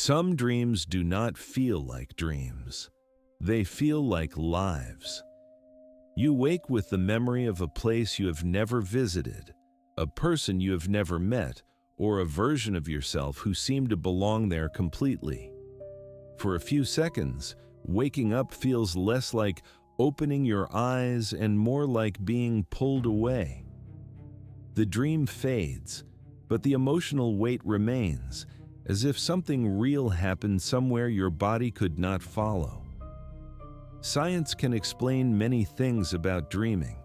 Some dreams do not feel like dreams. They feel like lives. You wake with the memory of a place you have never visited, a person you have never met, or a version of yourself who seemed to belong there completely. For a few seconds, waking up feels less like opening your eyes and more like being pulled away. The dream fades, but the emotional weight remains, as if something real happened somewhere your body could not follow. Science can explain many things about dreaming.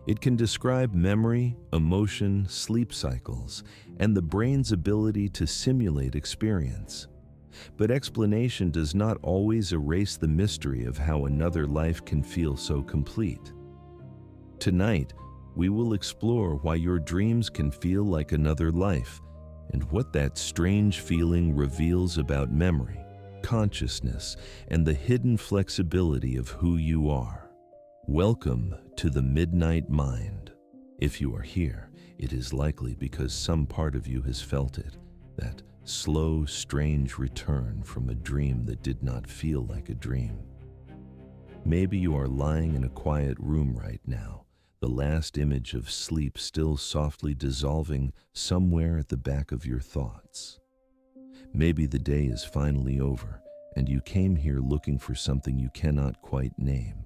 It can describe memory, emotion, sleep cycles, and the brain's ability to simulate experience. But explanation does not always erase the mystery of how another life can feel so complete. Tonight, we will explore why your dreams can feel like another life, and what that strange feeling reveals about memory, consciousness, and the hidden flexibility of who you are. Welcome to the Midnight Mind. If you are here, it is likely because some part of you has felt it, that slow, strange return from a dream that did not feel like a dream. Maybe you are lying in a quiet room right now, the last image of sleep still softly dissolving somewhere at the back of your thoughts. Maybe the day is finally over, and you came here looking for something you cannot quite name.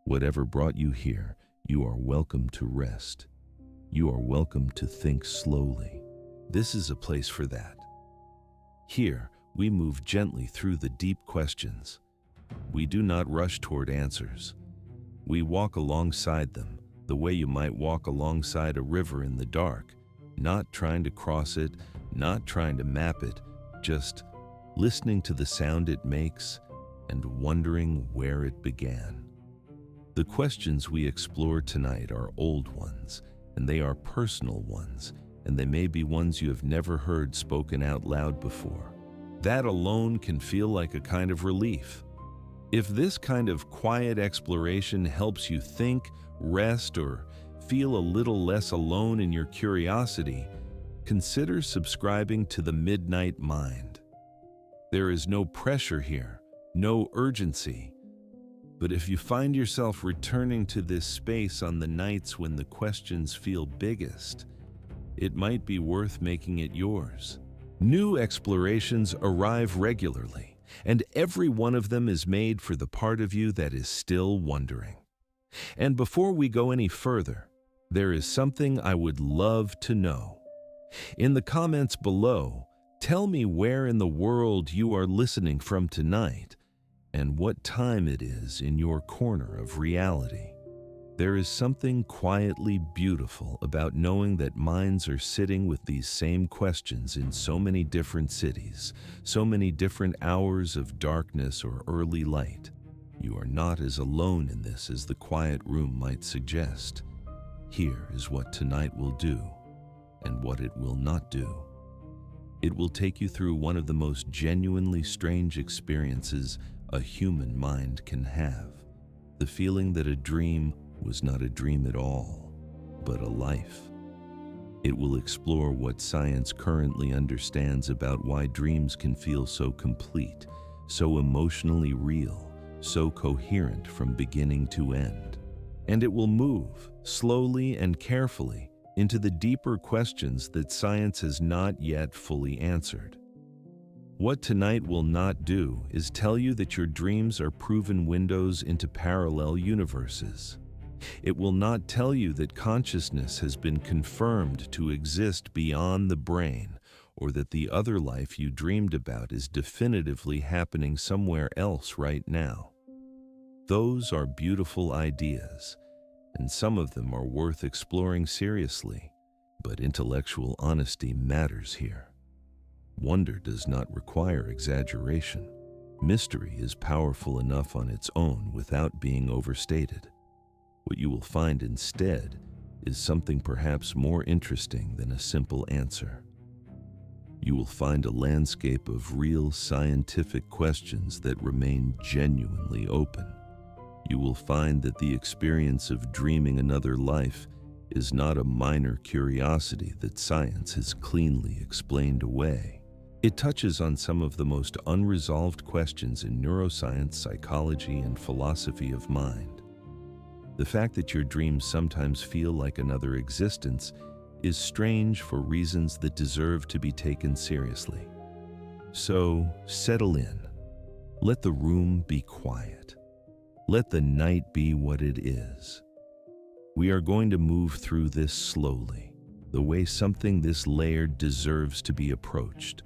Whatever brought you here, you are welcome to rest. You are welcome to think slowly. This is a place for that. Here, we move gently through the deep questions. We do not rush toward answers. We walk alongside them, the way you might walk alongside a river in the dark, not trying to cross it, not trying to map it, just listening to the sound it makes and wondering where it began. The questions we explore tonight are old ones, and they are personal ones, and they may be ones you have never heard spoken out loud before. That alone can feel like a kind of relief. If this kind of quiet exploration helps you think, rest, or feel a little less alone in your curiosity, consider subscribing to the Midnight Mind. There is no pressure here, no urgency. But if you find yourself returning to this space on the nights when the questions feel biggest, it might be worth making it yours. New explorations arrive regularly, and every one of them is made for the part of you that is still wondering. And before we go any further, there is something I would love to know. In the comments below, tell me where in the world you are listening from tonight, and what time it is in your corner of reality. There is something quietly beautiful about knowing that minds are sitting with these same questions in so many different cities, so many different hours of darkness or early light. You are not as alone in this as the quiet room might suggest. Here is what tonight will do, and what it will not do. It will take you through one of the most genuinely strange experiences a human mind can have. The feeling that a dream was not a dream at all, but a life. It will explore what science currently understands about why dreams can feel so complete, so emotionally real, so coherent from beginning to end. And it will move, slowly and carefully, into the deeper questions that science has not yet fully answered. What tonight will not do is tell you that your dreams are proven windows into parallel universes. It will not tell you that consciousness has been confirmed to exist beyond the brain, or that the other life you dreamed about is definitively happening somewhere else right now. Those are beautiful ideas, and some of them are worth exploring seriously, but intellectual honesty matters here. Wonder does not require exaggeration. Mystery is powerful enough on its own without being overstated. What you will find instead is something perhaps more interesting than a simple answer. You will find a landscape of real scientific questions that remain genuinely open. You will find that the experience of dreaming another life is not a minor curiosity that science has cleanly explained away. It touches on some of the most unresolved questions in neuroscience, psychology, and philosophy of mind. The fact that your dreams sometimes feel like another existence is strange for reasons that deserve to be taken seriously. So, settle in. Let the room be quiet. Let the night be what it is. We are going to move through this slowly, the way something this layered deserves to be approached.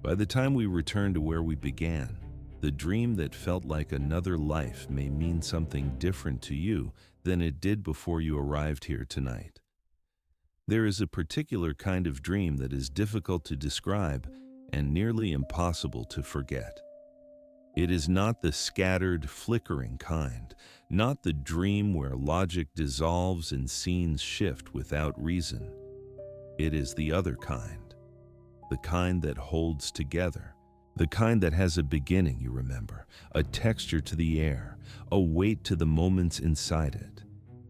By the time we return to where we began, the dream that felt like another life may mean something different to you than it did before you arrived here tonight. There is a particular kind of dream that is difficult to describe and nearly impossible to forget. It is not the scattered, flickering kind, not the dream where logic dissolves and scenes shift without reason. It is the other kind. The kind that holds together, the kind that has a beginning, you remember, a texture to the air, a weight to the moments inside it.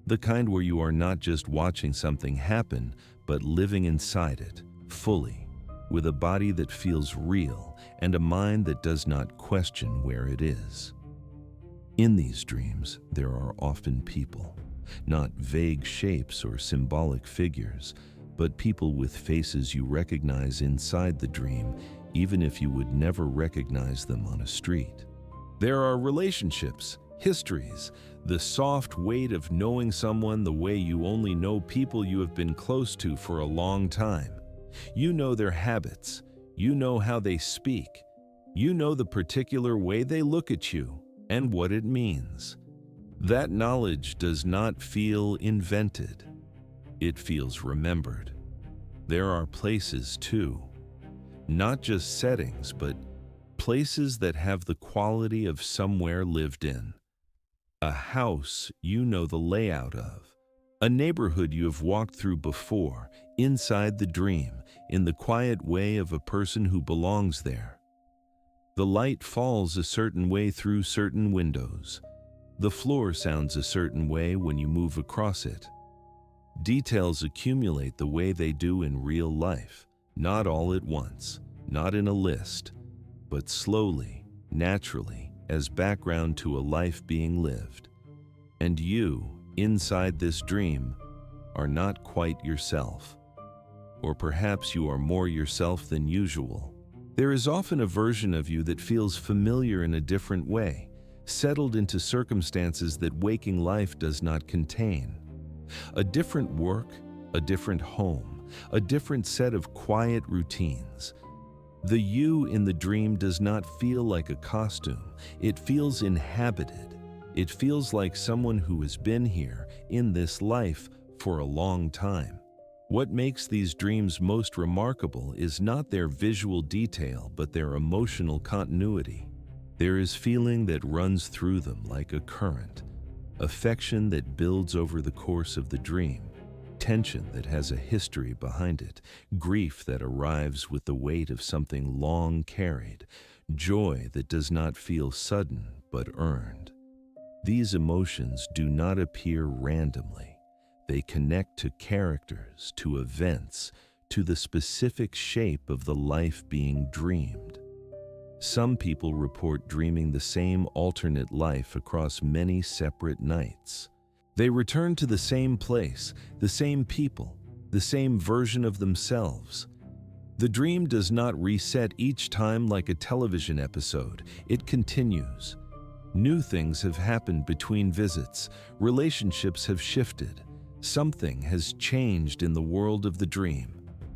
The kind where you are not just watching something happen, but living inside it, fully, with a body that feels real and a mind that does not question where it is. In these dreams, there are often people, not vague shapes or symbolic figures, but people with faces you recognize inside the dream, even if you would never recognize them on a street. There are relationships, histories, the soft weight of knowing someone the way you only know people you have been close to for a long time. You know their habits, you know how they speak, you know the particular way they look at you and what it means. That knowledge does not feel invented. It feels remembered. There are places too, not just settings, but places that have the quality of somewhere lived in. A house you know the layout of, a neighborhood you have walked through before, inside the dream, in the quiet way of a person who belongs there. The light falls a certain way through certain windows. The floor sounds a certain way when you move across it. Details accumulate the way they do in real life, not all at once, not in a list, but slowly, naturally, as background to a life being lived. And you, inside this dream, are not quite yourself. Or perhaps you are more yourself than usual. There is often a version of you that feels familiar in a different way, settled into circumstances that waking life does not contain. A different work, a different home, a different set of quiet routines. The you in the dream does not feel like a costume. It feels inhabited. It feels like someone who has been here, in this life, for a long time. What makes these dreams most remarkable is not their visual detail, but their emotional continuity. There is feeling that runs through them like a current, affection that builds over the course of the dream, tension that has a history behind it, grief that arrives with the weight of something long carried, joy that does not feel sudden but earned. These emotions do not appear randomly. They connect to characters, to events, to the specific shape of the life being dreamed. Some people report dreaming the same alternate life across many separate nights. They return to the same place, the same people, the same version of themselves. The dream does not reset each time like a television episode. It continues. New things have happened between visits. Relationships have shifted. Something has changed in the world of the dream.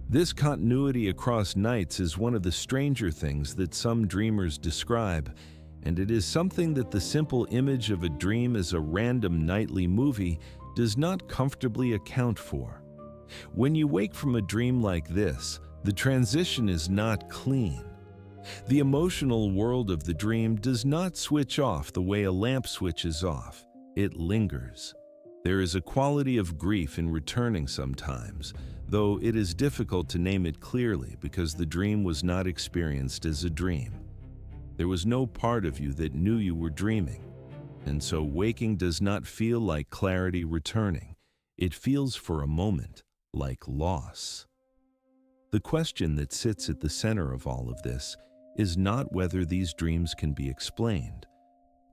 This continuity across nights is one of the stranger things that some dreamers describe, and it is something that the simple image of a dream as a random nightly movie does not comfortably account for. When you wake from a dream like this, the transition is not clean. The emotional world of the dream does not switch off the way a lamp switches off. It lingers. There is a quality of grief in returning sometimes, though it is difficult to name it clearly because the dream was not experienced as a dream. There was no part of you that knew you were dreaming, and so waking does not feel like clarity returning. It feels for a moment like loss. The question that sits at the center of all of this is not whether these dreams can be explained.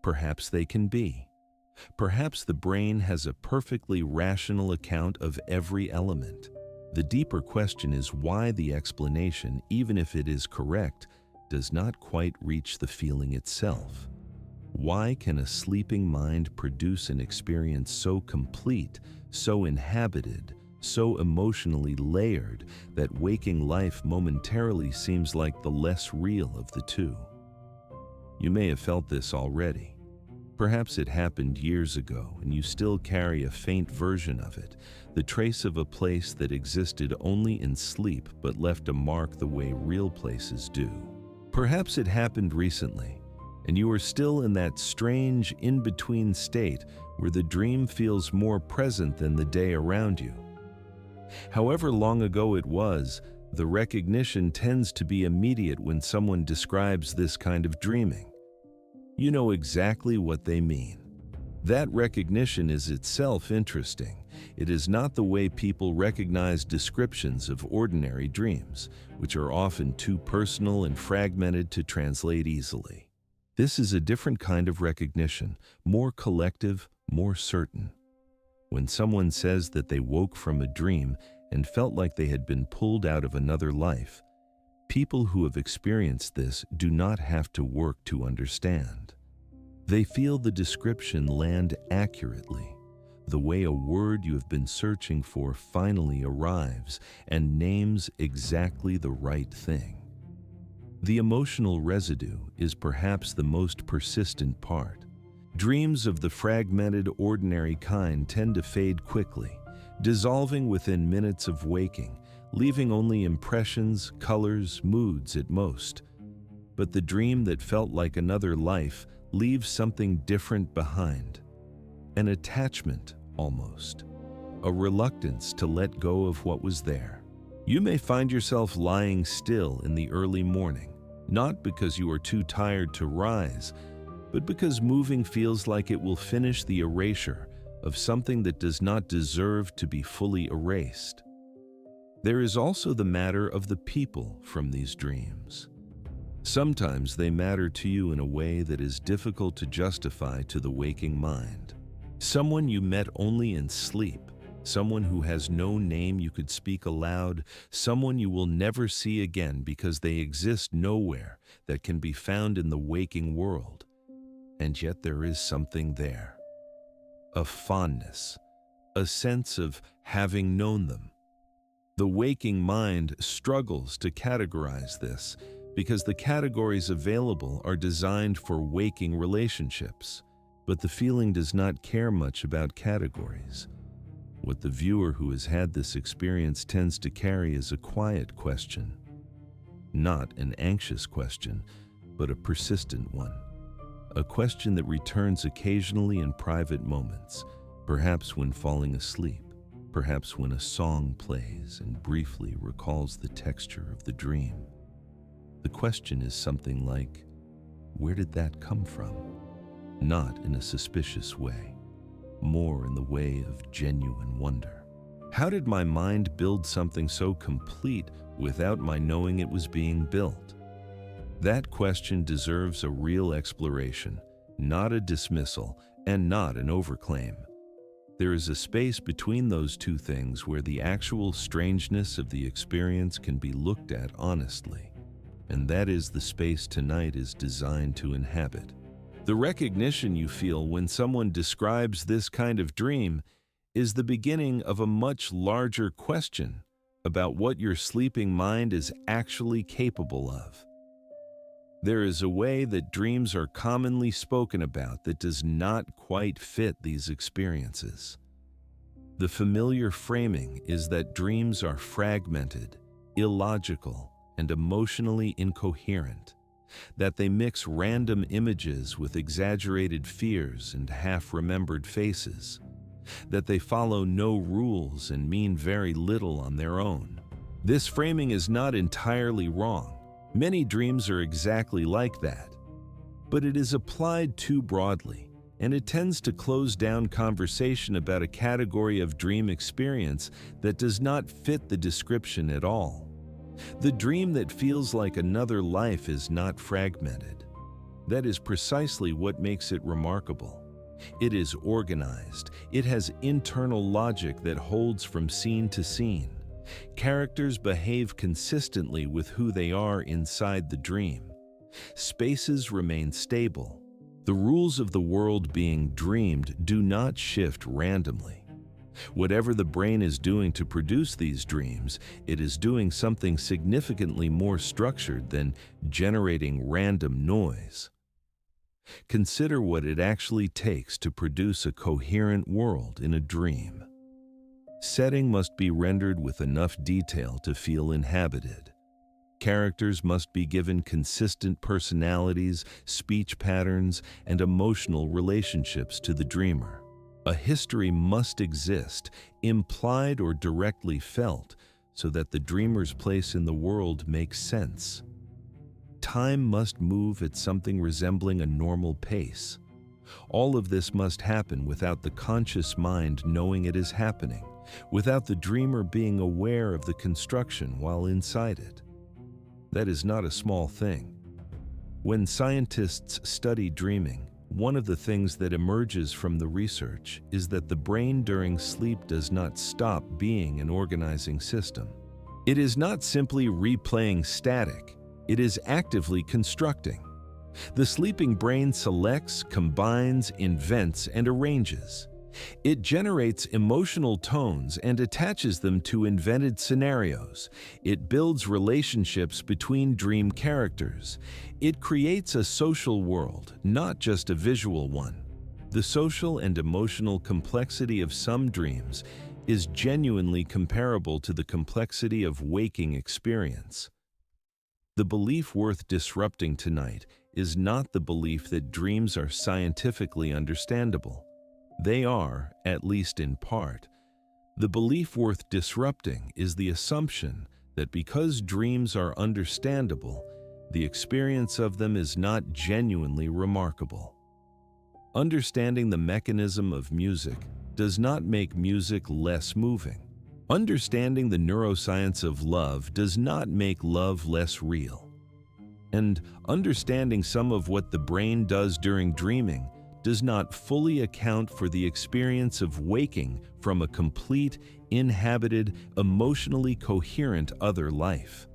Perhaps they can be. Perhaps the brain has a perfectly rational account of every element. The deeper question is why the explanation, even if it is correct, does not quite reach the feeling itself. Why can a sleeping mind produce an experience so complete, so inhabited, so emotionally layered that waking life momentarily seems like the less real of the two? You may have felt this already. Perhaps it happened years ago and you still carry a faint version of it, the trace of a place that existed only in sleep but left a mark the way real places do. Perhaps it happened recently, and you are still in that strange in-between state where the dream feels more present than the day around you. However long ago it was, the recognition tends to be immediate when someone describes this kind of dreaming. You know exactly what they mean. That recognition is itself interesting. It is not the way people recognize descriptions of ordinary dreams, which are often too personal and fragmented to translate easily. This is a different kind of recognition, more collective, more certain. When someone says that they woke from a dream and felt like they had been pulled out of another life, people who have experienced this do not have to work to understand. They feel the description land accurately, the way a word you have been searching for finally arrives and names exactly the right thing. The emotional residue is perhaps the most persistent part. Dreams of the fragmented, ordinary kind tend to fade quickly, dissolving within minutes of waking, leaving only impressions, colors, moods at most. But the dream that felt like another life leaves something different behind. An attachment, almost. A reluctance to let go of what was there. You may find yourself lying still in the early morning, not because you are too tired to rise, but because moving feels like it will finish the erasure of something that does not deserve to be fully erased. There is also the matter of the people from these dreams. Sometimes they matter to you in a way that is difficult to justify to the waking mind. Someone you met only in sleep, someone who has no name you could speak aloud, someone you will never see again because they exist nowhere that can be found in the waking world. And yet there is something there. A fondness, a sense of having known them. The waking mind struggles to categorize this because the categories available are designed for waking relationships, but the feeling does not care much about categories. What the viewer who has had this experience tends to carry is a quiet question. Not an anxious question, but a persistent one. A question that returns occasionally in private moments, perhaps when falling asleep, perhaps when a song plays and briefly recalls the texture of the dream. The question is something like, where did that come from? Not in a suspicious way, more in the way of genuine wonder. How did my mind build something so complete without my knowing it was being built? That question deserves a real exploration, not a dismissal and not an overclaim. There is a space between those two things where the actual strangeness of the experience can be looked at honestly. And that is the space tonight is designed to inhabit. The recognition you feel when someone describes this kind of dream is the beginning of a much larger question about what your sleeping mind is actually capable of. There is a way that dreams are commonly spoken about that does not quite fit these experiences. The familiar framing is that dreams are fragmented, illogical, and emotionally incoherent, that they mix random images with exaggerated fears and half-remembered faces, that they follow no rules and mean very little on their own. This framing is not entirely wrong. Many dreams are exactly like that, but it is applied too broadly, and it tends to close down conversation about a category of dream experience that does not fit the description at all. The dream that feels like another life is not fragmented. That is precisely what makes it remarkable. It is organized. It has internal logic that holds from scene to scene. Characters behave consistently with who they are inside the dream. Spaces remain stable. The rules of the world being dreamed do not shift randomly. Whatever the brain is doing to produce these dreams, it is doing something significantly more structured than generating random noise. Consider what it actually takes to produce a coherent world in a dream. Setting must be rendered with enough detail to feel inhabited. Characters must be given consistent personalities, speech patterns, and emotional relationships to the dreamer. A history must exist, implied or directly felt, so that the dreamer's place in the world makes sense. Time must move at something resembling a normal pace. All of this must happen without the conscious mind knowing it is happening, without the dreamer being aware of the construction while inside it. That is not a small thing. When scientists study dreaming, one of the things that emerges from the research is that the brain during sleep does not stop being an organizing system. It is not simply replaying static, it is actively constructing. The sleeping brain selects, combines, invents, and arranges. It generates emotional tones and attaches them to invented scenarios. It builds relationships between dream characters. It creates a social world, not just a visual one. The social and emotional complexity of some dreams is genuinely comparable to the complexity of waking experience. The belief worth disrupting tonight is not the belief that dreams are scientifically understandable. They are, at least in part. The belief worth disrupting is the assumption that because dreams are understandable, the experience of them is not genuinely remarkable. Understanding the mechanism of music does not make music less moving. Understanding the neuroscience of love does not make love less real. And understanding some of what the brain does during dreaming does not fully account for the experience of waking from a complete, inhabited, emotionally coherent other life.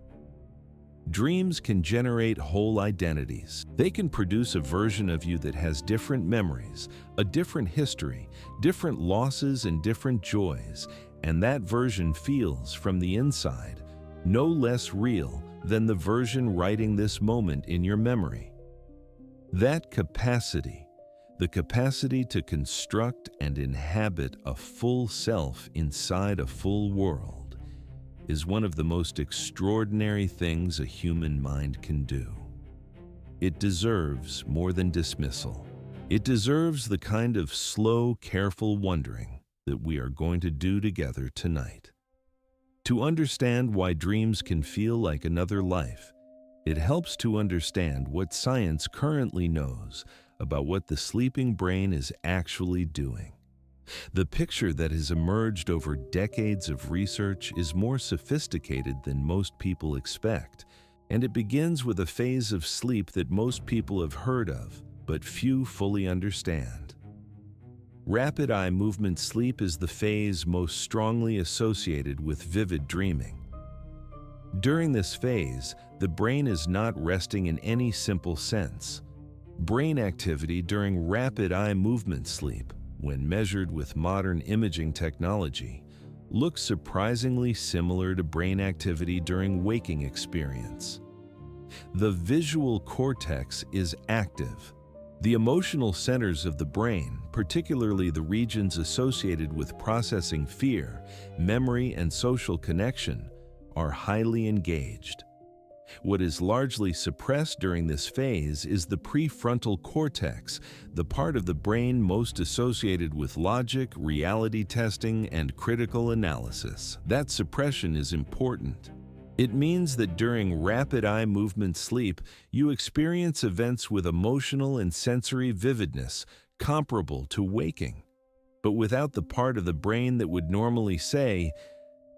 Dreams can generate whole identities. They can produce a version of you that has different memories, a different history, different losses and different joys, and that version feels, from the inside, no less real than the version writing this moment in your memory. That capacity, the capacity to construct and inhabit a full self inside a full world, is one of the most extraordinary things a human mind can do. It deserves more than dismissal. It deserves the kind of slow, careful wondering that we are going to do together tonight. To understand why dreams can feel like another life, it helps to understand what science currently knows about what the sleeping brain is actually doing. The picture that has emerged over decades of research is more sophisticated than most people expect, and it begins with a phase of sleep that most people have heard of, but few fully understand. Rapid eye movement sleep is the phase most strongly associated with vivid dreaming. During this phase, the brain is not resting in any simple sense. Brain activity during rapid eye movement sleep, when measured with modern imaging technology, looks surprisingly similar to brain activity during waking experience. The visual cortex is active. The emotional centers of the brain, particularly the regions associated with processing fear, memory, and social connection, are highly engaged. What is largely suppressed during this phase is the prefrontal cortex, the part of the brain most associated with logic, reality testing, and critical analysis. That suppression is important. It means that during rapid eye movement sleep, you experience events with emotional and sensory vividness comparable to waking, but without the part of the brain that would normally say,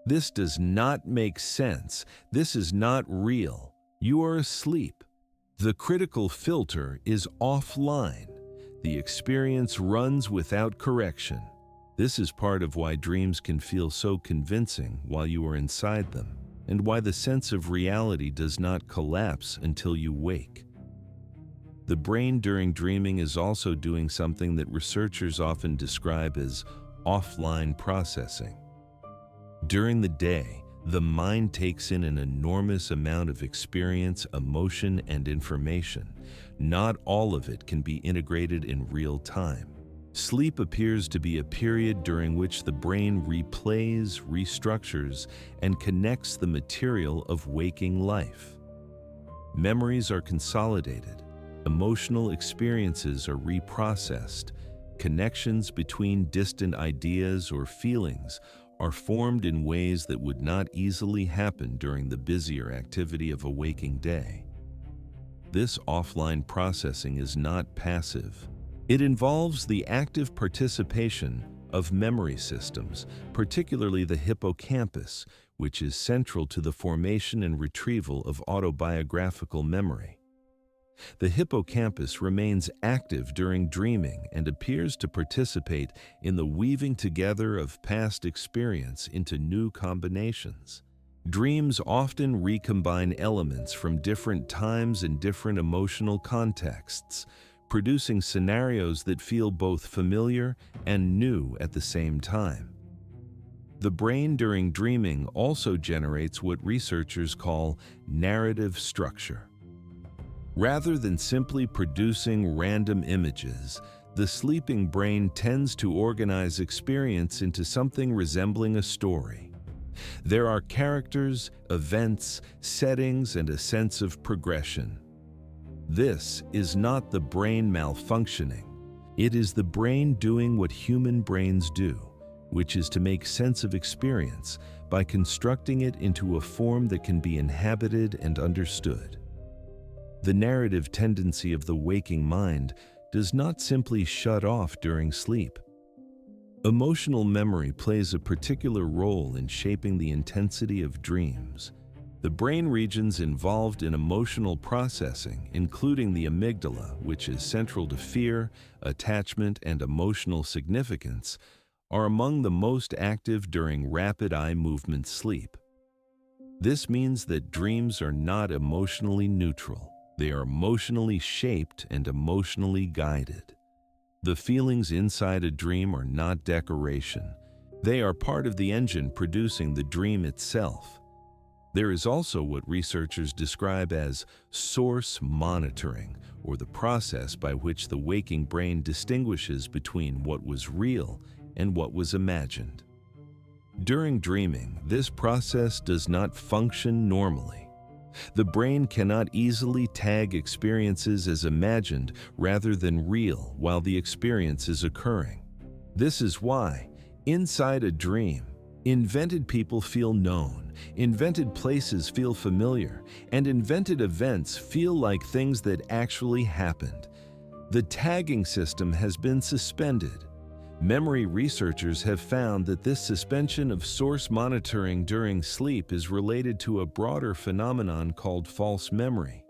This does not make sense. This is not real. You are asleep. The critical filter is offline. The experience runs without correction. This is part of why dreams can feel so convincing while you are inside them, and why the sense of reality does not collapse until you wake. The brain during dreaming is also doing something that researchers often describe as offline processing. During the day, the mind takes in an enormous amount of experience, emotion, and information. Not all of it can be integrated in real time. Sleep appears to be a period during which the brain replays, restructures, and connects the material of waking life. Memories are consolidated, emotional experiences are reprocessed, connections between distant ideas or feelings are formed in ways that would not easily happen during the busier activity of a waking day. This offline processing is not passive. It involves the active participation of memory systems, particularly the hippocampus, which is central to the formation and retrieval of autobiographical memory. The hippocampus remains active during dreaming and appears to participate in the weaving together of past experience into new combinations. Dreams often recombine elements from different times and different emotional contexts, producing scenarios that feel both familiar and new at the same time. The brain during dreaming also generates what researchers call narrative structure. Rather than simply producing random images, the sleeping brain tends to organize experience into something resembling a story. There are characters, events, settings, and a sense of progression. This is not the brain malfunctioning. It is the brain doing what human brains do, which is to make sense of experience by constructing it into a form that can be inhabited and understood. The narrative tendency of the waking mind does not simply shut off during sleep. Emotional memory plays a particular role in shaping the intensity of dreams. The brain regions involved in emotional processing, including the amygdala, which is central to fear, attachment, and emotional significance, are among the most active during rapid eye movement sleep. This means that dreams are not emotionally neutral. They are emotionally shaped and emotionally guided. The feelings inside a dream are not decoration. They are part of the engine producing the dream itself. There is also what researchers describe as source monitoring, or the process by which the waking brain distinguishes between what was real and what was imagined. During dreaming, this process does not function normally. The brain cannot easily tag experiences as imagined rather than real while the experience is occurring. This is why, inside a dream, invented people feel known, invented places feel familiar, and invented events feel like things that actually happened. The tagging system has been suspended. Memory researchers have found that this suspension of source monitoring during sleep is related to a broader phenomenon called false memory.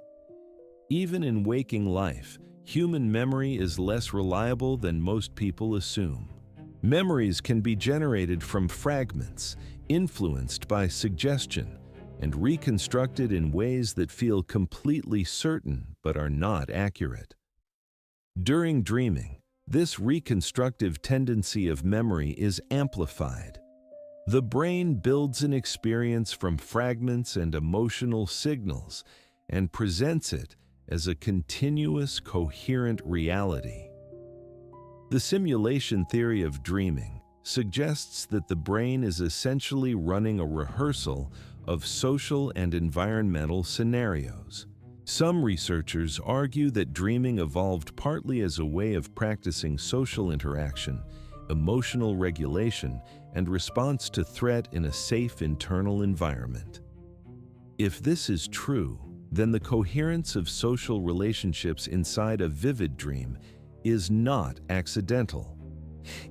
Even in waking life, human memory is less reliable than most people assume. Memories can be generated from fragments, influenced by suggestion, and reconstructed in ways that feel completely certain but are not accurate. During dreaming, this reconstructive tendency of memory is amplified. The brain builds an experience from fragments and emotional signals and presents it as a continuous, coherent reality. The simulation theory of dreaming suggests that the brain is essentially running a rehearsal of social and environmental scenarios. Some researchers argue that dreaming evolved partly as a way of practicing social interaction, emotional regulation, and response to threat in a safe internal environment. If this is true, then the coherence of social relationships inside a vivid dream is not accidental.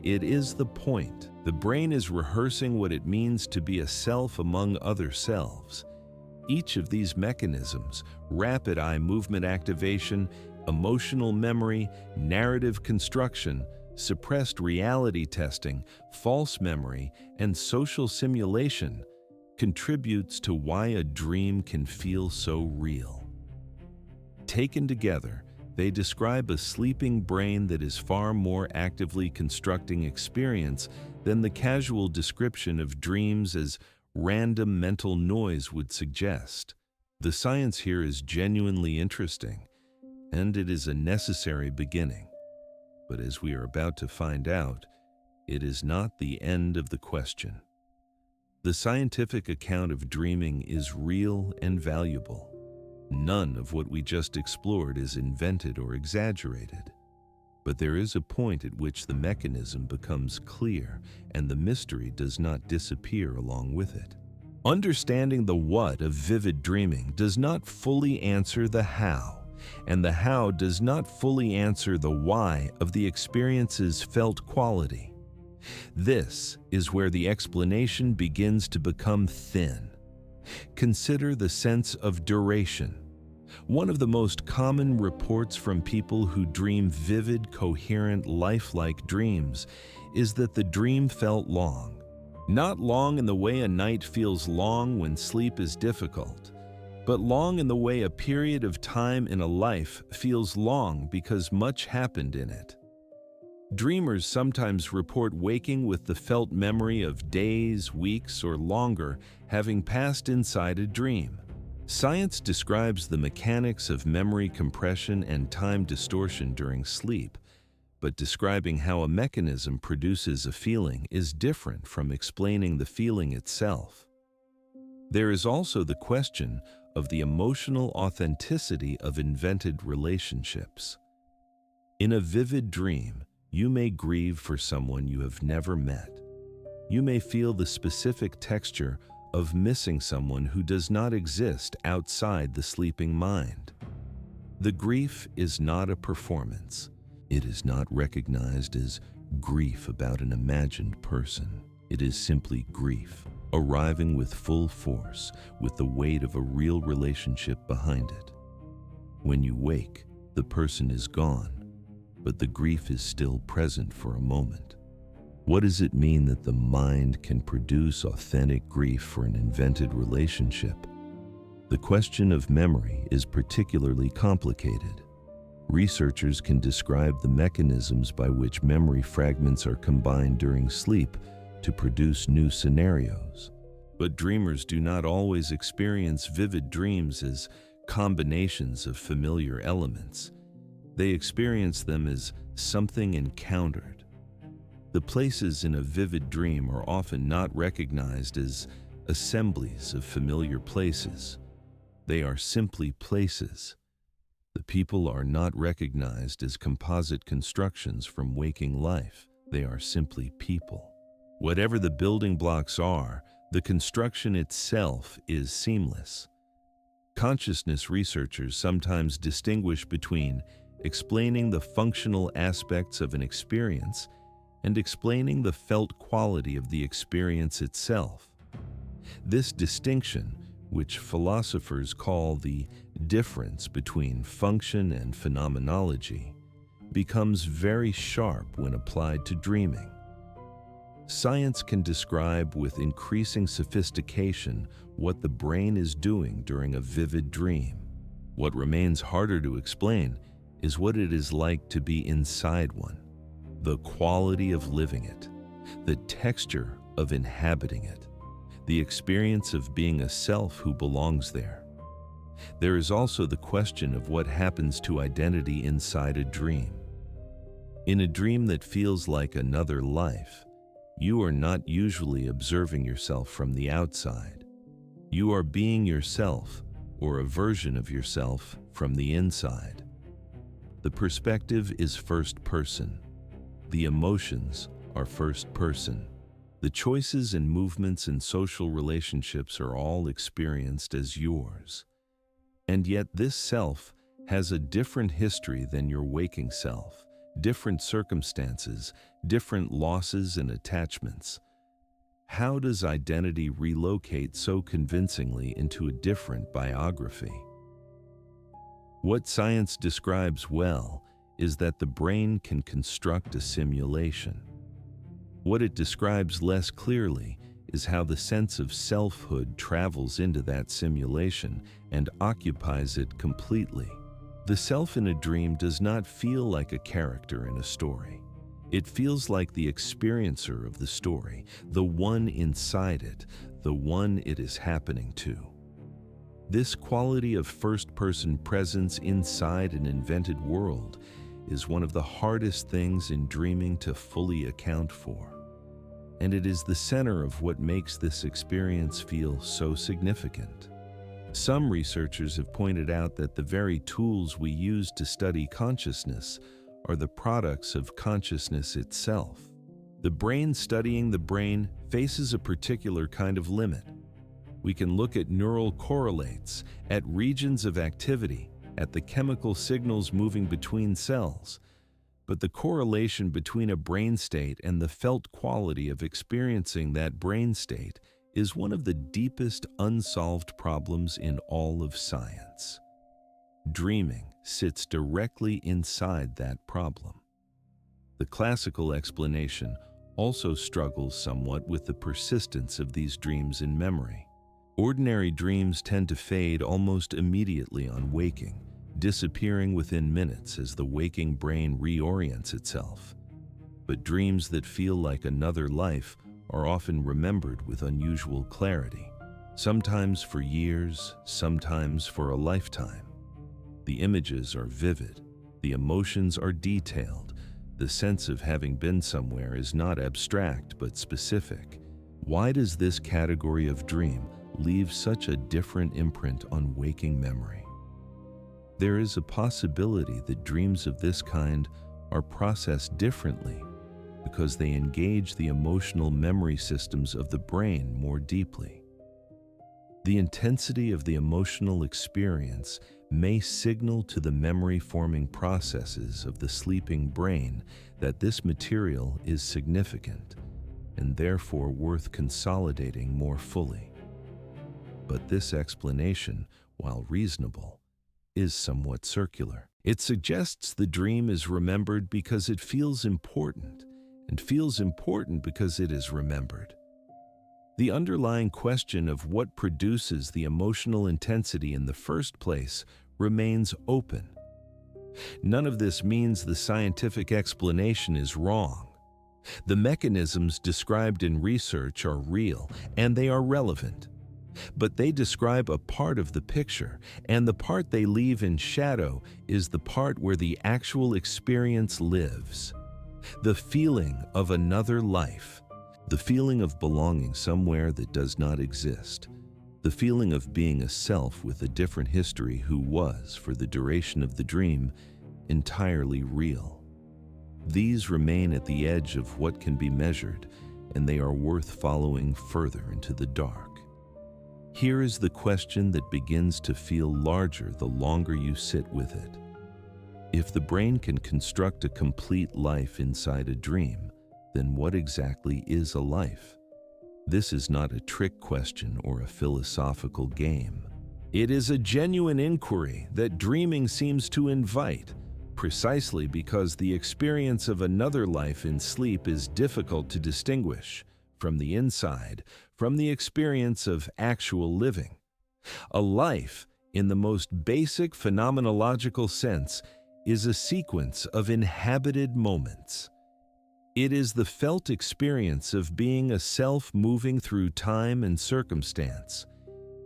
It is the point. The brain is rehearsing what it means to be a self among other selves. Each of these mechanisms, rapid eye movement activation, emotional memory, narrative construction, suppressed reality testing, false memory, and social simulation, contributes to why a dream can feel so real. Taken together, they describe a sleeping brain that is far more actively constructing experience than the casual description of dreams as random mental noise would suggest. The science here is genuinely interesting, and it is a necessary beginning. But as we are about to find out, it is not the end of the question. The scientific account of dreaming is real and valuable. None of what we just explored is invented or exaggerated. But there is a point at which the mechanism becomes clear and the mystery does not disappear along with it. Understanding the what of vivid dreaming does not fully answer the how, and the how does not fully answer the why of the experience's felt quality. This is where the explanation begins to become thin. Consider the sense of duration. One of the most common reports from people who dream vivid, coherent, lifelike dreams is that the dream felt long. Not long in the way a night feels long when sleep is difficult, but long in the way a period of time in a life feels long because much happened in it. Dreamers sometimes report waking with the felt memory of days, weeks, or longer having passed inside a dream. Science describes the mechanics of memory compression and time distortion during sleep, but describing how a mechanism produces a feeling is different from explaining the feeling itself. There is also the question of the emotional authenticity of invented relationships. In a vivid dream, you may grieve for someone you have never met. You may feel the specific texture of missing someone who does not exist outside the sleeping mind. The grief is not a performance. It is not recognized as grief about an imagined person. It is simply grief, arriving with full force, with the weight of a real relationship behind it. When you wake, the person is gone, but the grief is still present for a moment. What does it mean that the mind can produce authentic grief for an invented relationship? The question of memory is particularly complicated. Researchers can describe the mechanisms by which memory fragments are combined during sleep to produce new scenarios. But dreamers do not always experience vivid dreams as combinations of familiar elements. They experience them as something encountered. The places in a vivid dream are often not recognized as assemblies of familiar places. They are simply places. The people are not recognized as composite constructions from waking life. They are simply people. Whatever the building blocks are, the construction itself is seamless. Consciousness researchers sometimes distinguish between explaining the functional aspects of an experience and explaining the felt quality of the experience itself. This distinction, which philosophers call the difference between function and phenomenology, becomes very sharp when applied to dreaming. Science can describe with increasing sophistication what the brain is doing during a vivid dream. What remains harder to explain is what it is like to be inside one. The quality of living it, the texture of inhabiting it, the experience of being a self who belongs there. There is also the question of what happens to identity inside a dream. In a dream that feels like another life, you are not usually observing yourself from the outside. You are being yourself, or a version of yourself, from the inside. The perspective is first person. The emotions are first person. The choices and movements in social relationships are all experienced as yours. And yet this self has a different history than your waking self, different circumstances, different losses and attachments. How does identity relocate so convincingly into a different biography? What science describes well is that the brain can construct a simulation. What it describes less clearly is how the sense of selfhood travels into that simulation and occupies it completely. The self in a dream does not feel like a character in a story. It feels like the experiencer of the story, the one inside it, the one it is happening to. This quality of first-person presence inside an invented world is one of the hardest things in dreaming to fully account for. And it is the center of what makes this experience feel so significant. Some researchers have pointed out that the very tools we use to study consciousness are the products of consciousness itself. The brain studying the brain faces a particular kind of limit. We can look at neural correlates, at regions of activity, at the chemical signals moving between cells. But the correlation between a brain state and the felt quality of experiencing that brain state is one of the deepest unsolved problems in all of science. Dreaming sits directly inside that problem. The classical explanation also struggles somewhat with the persistence of these dreams in memory. Ordinary dreams tend to fade almost immediately on waking, disappearing within minutes as the waking brain reorients itself. But dreams that feel like another life are often remembered with unusual clarity, sometimes for years, sometimes for a lifetime. The images are vivid, the emotions are detailed, the sense of having been somewhere is not abstract but specific. Why does this category of dream leave such a different imprint on waking memory? There is a possibility that dreams of this kind are processed differently because they engage the emotional memory systems of the brain more deeply. The intensity of the emotional experience may signal to the memory-forming processes of the sleeping brain that this material is significant and therefore worth consolidating more fully. But this explanation, while reasonable, is somewhat circular. It suggests the dream is remembered because it feels important, and feels important because it is remembered. The underlying question of what produces the emotional intensity in the first place remains open. None of this means the scientific explanation is wrong. The mechanisms described in research are real, and they are relevant. But they describe a part of the picture, and the part they leave in shadow is the part where the actual experience lives. The feeling of another life, the feeling of belonging somewhere that does not exist, the feeling of being a self with a different history who was, for the duration of the dream, entirely real. These remain at the edge of what can be measured, and they are worth following further into the dark. Here is the question that begins to feel larger the longer you sit with it. If the brain can construct a complete life inside a dream, then what exactly is a life? This is not a trick question or a philosophical game. It is a genuine inquiry that dreaming seems to invite, precisely because the experience of another life in sleep is difficult to distinguish from the inside, from the experience of actual living. A life, in the most basic phenomenological sense, is a sequence of inhabited moments. It is the felt experience of being a self moving through time and circumstance.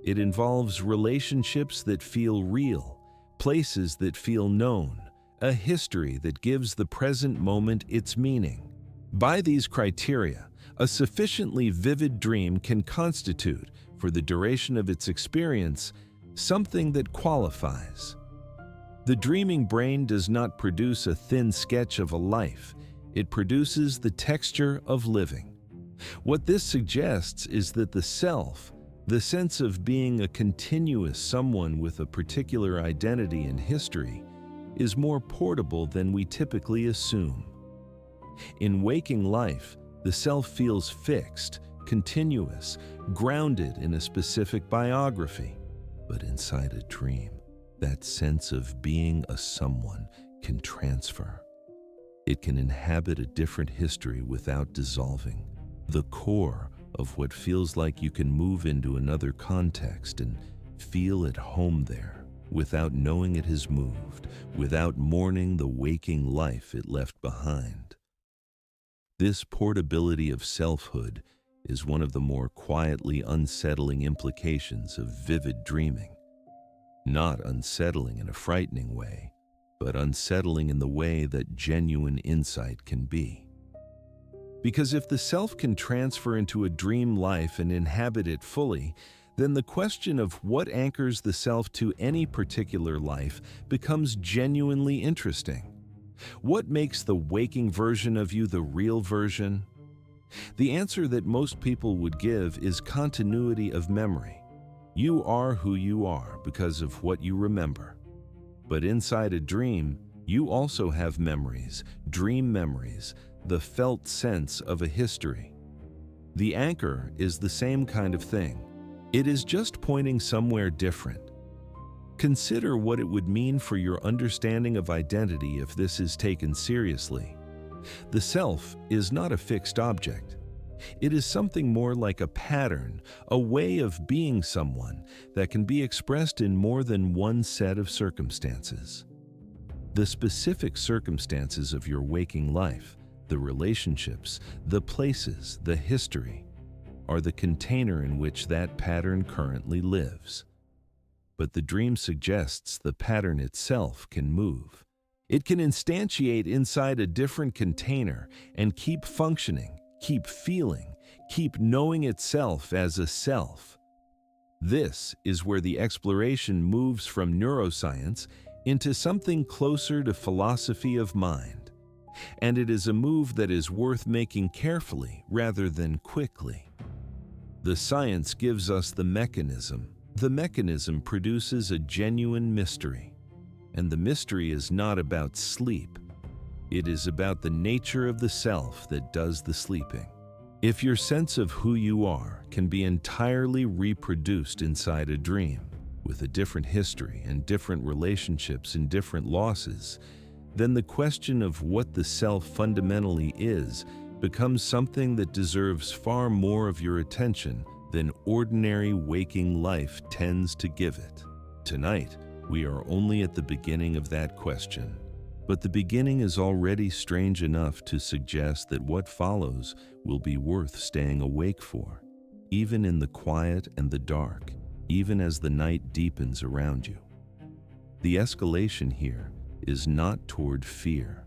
It involves relationships that feel real, places that feel known, a history that gives the present moment its meaning. By these criteria, a sufficiently vivid dream can constitute, for the duration of its experience, something that qualifies. The dreaming brain does not produce a thin sketch of a life. It produces the texture of living. What this suggests is that the self, the sense of being a continuous someone with a particular identity and history, is more portable than we typically assume. In waking life, the self feels fixed, continuous, grounded in a specific biography. But inside a dream, that sense of being a someone can transfer. It can inhabit a different history without dissolving. The core of what feels like you can move into another context and feel at home there without knowing it has moved, without mourning the waking life it left behind. This portability of selfhood is one of the more quietly unsettling implications of vivid dreaming. Not unsettling in a frightening way, but unsettling in the way that genuine insight can be. Because if the self can transfer into a dream life and inhabit it fully, then the question of what anchors the self to any particular life becomes genuinely interesting. What makes the waking version of you the real version? The answer that most people would give is continuity of memory. You are who you are because of what you remember. But inside a dream, you also have memories, dream memories, the felt sense of a history. The anchor is the same kind of thing. It is just pointing somewhere different. Consider what it would mean for your understanding of identity if this is taken seriously. The self is not a fixed object. It is something more like a pattern, a way of being someone that can be expressed in more than one set of circumstances. The specific circumstances of your waking life, the relationships, the places, the history, are the container in which that pattern currently lives. But the dream suggests the pattern itself can move. It can instantiate inside a different container and keep functioning, keep feeling, keep knowing itself as a self. This is where the exploration moves from neuroscience into something closer to philosophy of mind. And it is a move that is worth making carefully rather than quickly. The science gives us the mechanism. The mechanism produces a genuine mystery. And the mystery is not about sleep. It is about the nature of the self that does the sleeping. If your sense of who you are can be entirely reproduced inside a dream, with a different history and different relationships and different losses, then the question of what the self fundamentally is becomes something that deserves far more of your attention than ordinary waking life tends to give it. Tonight, we are only at the beginning of that question. But the beginning is already strange enough to suggest that what follows will be worth staying awake for, even in the quiet and the dark, even as the night deepens around you. The escalation here is not toward fear.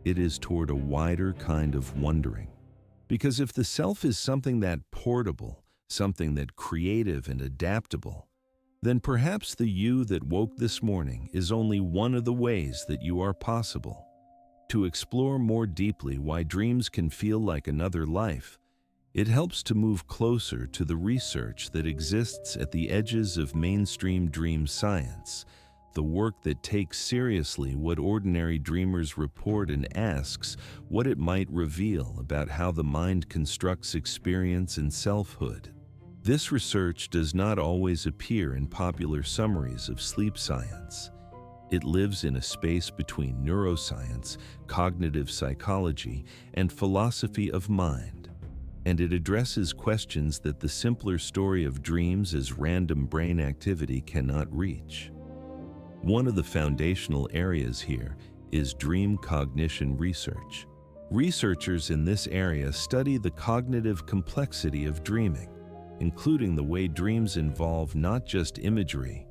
It is toward a wider kind of wondering. Because if the self is something that portable, something that creative and adaptable, then perhaps the you that woke this morning is only one of the ways that you are possible. To explore more deeply why dreams can feel like another life, it helps to move closer to the research that exists at the edges of mainstream dream science, the work that takes seriously what ordinary dreamers report and asks what it might reveal about how the mind constructs experience and selfhood. This research does not always appear in popular summaries of sleep science. It lives in a space between neuroscience, cognitive psychology, and philosophy of mind, and it addresses questions that the simpler story of dreams as random brain activity cannot reach. One of the foundational areas here is dream cognition research. Researchers in this area study the cognitive complexity of dreaming, including the way dreams involve not just imagery,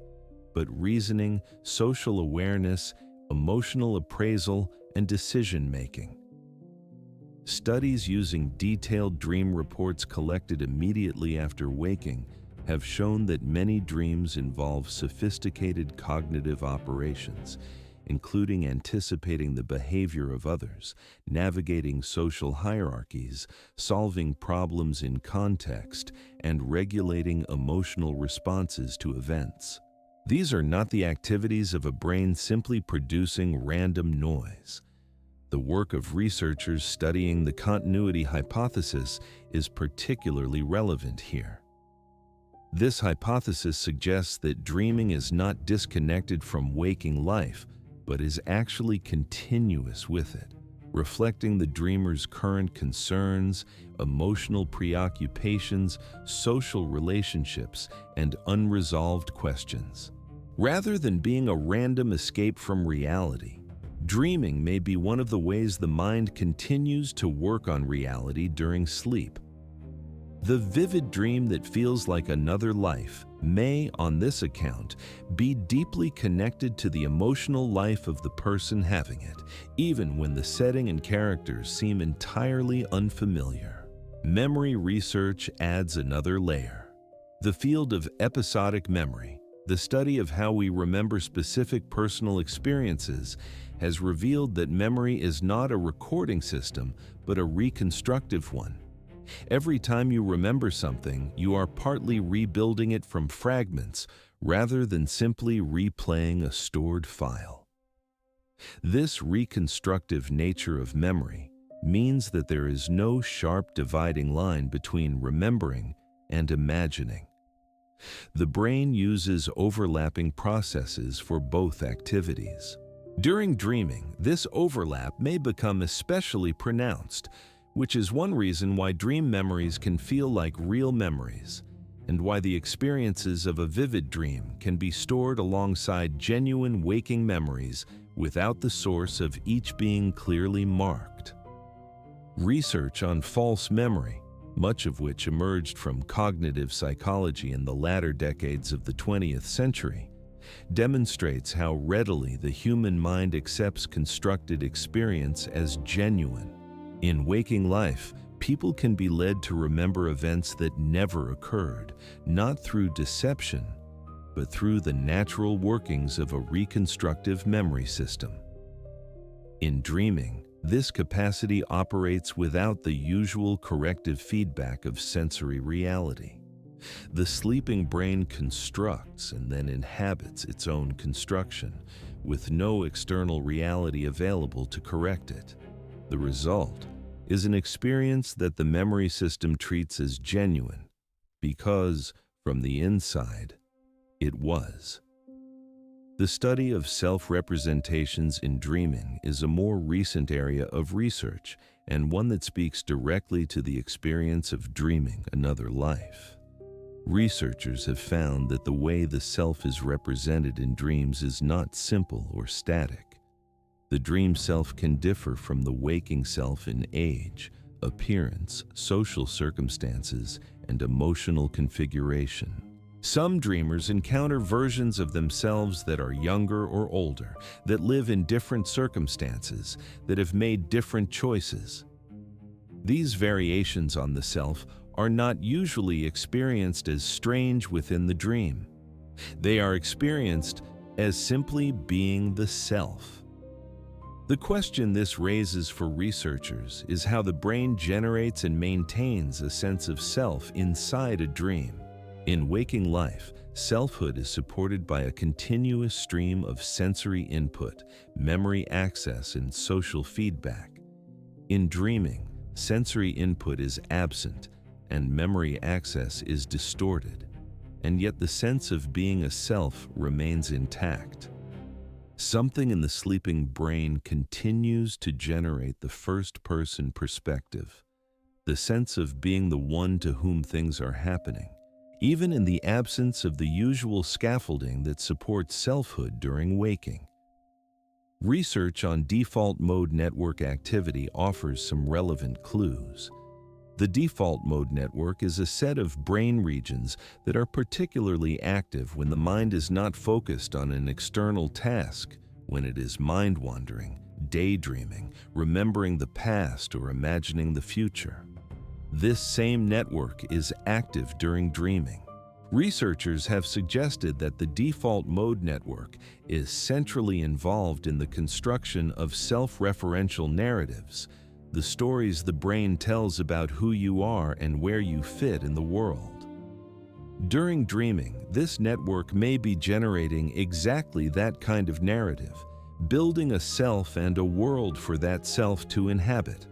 but reasoning, social awareness, emotional appraisal, and decision-making. Studies using detailed dream reports collected immediately after waking have shown that many dreams involve sophisticated cognitive operations, including anticipating the behavior of others, navigating social hierarchies, solving problems in context, and regulating emotional responses to events. These are not the activities of a brain simply producing random noise. The work of researchers studying the continuity hypothesis is particularly relevant here. This hypothesis suggests that dreaming is not disconnected from waking life, but is actually continuous with it, reflecting the dreamer's current concerns, emotional preoccupations, social relationships, and unresolved questions. Rather than being a random escape from reality, dreaming may be one of the ways the mind continues to work on reality during sleep. The vivid dream that feels like another life may, on this account, be deeply connected to the emotional life of the person having it, even when the setting and characters seem entirely unfamiliar. Memory research adds another layer. The field of episodic memory, the study of how we remember specific personal experiences, has revealed that memory is not a recording system, but a reconstructive one. Every time you remember something, you are partly rebuilding it from fragments rather than simply replaying a stored file. This reconstructive nature of memory means that there is no sharp dividing line between remembering and imagining. The brain uses overlapping processes for both activities. During dreaming, this overlap may become especially pronounced, which is one reason why dream memories can feel like real memories, and why the experiences of a vivid dream can be stored alongside genuine waking memories without the source of each being clearly marked. Research on false memory, much of which emerged from cognitive psychology in the latter decades of the 20th century, demonstrates how readily the human mind accepts constructed experience as genuine. In waking life, people can be led to remember events that never occurred, not through deception, but through the natural workings of a reconstructive memory system. In dreaming, this capacity operates without the usual corrective feedback of sensory reality. The sleeping brain constructs and then inhabits its own construction, with no external reality available to correct it. The result is an experience that the memory system treats as genuine, because, from the inside, it was. The study of self-representations in dreaming is a more recent area of research, and one that speaks directly to the experience of dreaming another life. Researchers have found that the way the self is represented in dreams is not simple or static. The dream self can differ from the waking self in age, appearance, social circumstances, and emotional configuration. Some dreamers encounter versions of themselves that are younger or older, that live in different circumstances, that have made different choices. These variations on the self are not usually experienced as strange within the dream. They are experienced as simply being the self. The question this raises for researchers is how the brain generates and maintains a sense of self inside a dream. In waking life, selfhood is supported by a continuous stream of sensory input, memory access, and social feedback. In dreaming, sensory input is absent and memory access is distorted, and yet the sense of being a self remains intact. Something in the sleeping brain continues to generate the first-person perspective, the sense of being the one to whom things are happening, even in the absence of the usual scaffolding that supports selfhood during waking. Research on default mode network activity offers some relevant clues. The default mode network is a set of brain regions that are particularly active when the mind is not focused on an external task, when it is mind-wandering, daydreaming, remembering the past, or imagining the future. This same network is active during dreaming. Researchers have suggested that the default mode network is centrally involved in the construction of self-referential narratives, the stories the brain tells about who you are and where you fit in the world. During dreaming, this network may be generating exactly that kind of narrative, building a self and a world for that self to inhabit.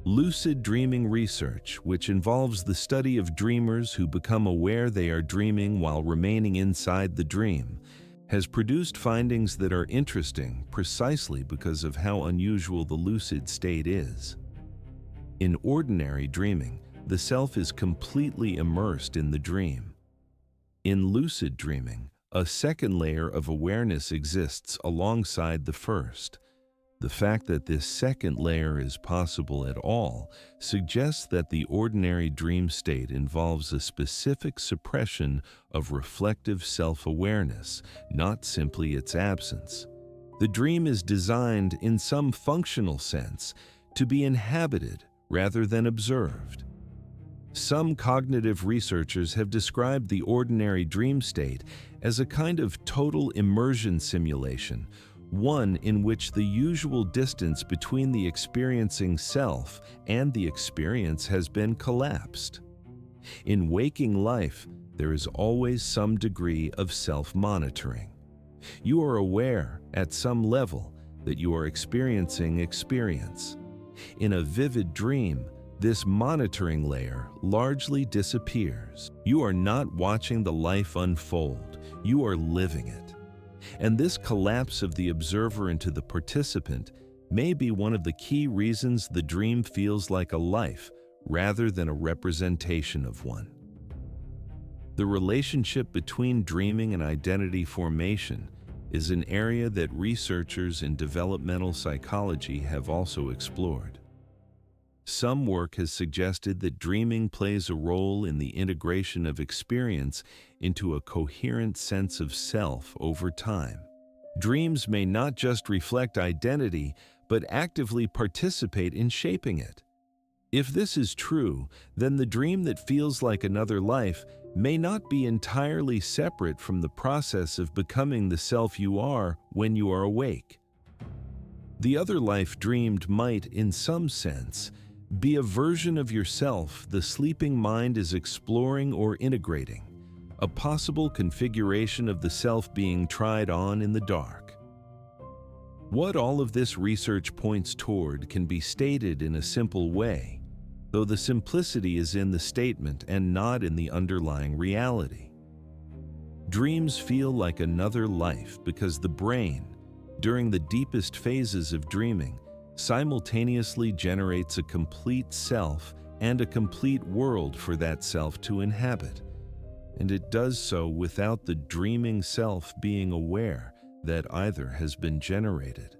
Lucid dreaming research, which involves the study of dreamers who become aware they are dreaming while remaining inside the dream, has produced findings that are interesting precisely because of how unusual the lucid state is. In ordinary dreaming, the self is completely immersed in the dream. In lucid dreaming, a second layer of awareness exists alongside the first. The fact that this second layer is possible at all suggests that the ordinary dream state involves a specific suppression of reflective self-awareness, not simply its absence. The dream is designed, in some functional sense, to be inhabited rather than observed. Some cognitive researchers have described the ordinary dream state as a kind of total immersion simulation, one in which the usual distance between the experiencing self and the experience has been collapsed. In waking life, there is always some degree of self-monitoring. You are aware, at some level, that you are experiencing experience. In a vivid dream, this monitoring layer largely disappears. You are not watching the life unfold, you are living it. And this collapse of the observer into the participant may be one of the key reasons the dream feels like a life rather than a representation of one. The relationship between dreaming and identity formation is an area that researchers in developmental psychology have also explored. Some work has suggested that dreaming plays a role in the integration of experience into a coherent sense of self over time. Dreams may not just reflect identity, but actively participate in shaping it. If this is true, then the dream that feels like another life may not be entirely separate from the process of becoming the self you are when you are awake. The other life dreamed might, in some sense, be a version of yourself the sleeping mind is exploring or integrating, a possible configuration of the self being tried on in the dark. What all of this research points toward can be stated in a simple way, though the simplicity is in the statement and not in the underlying reality. Dreams feel like another life because the brain, during the deepest phases of dreaming, simultaneously generates a complete self and a complete world for that self to inhabit. And it does so without the dreaming self being aware that either has been generated.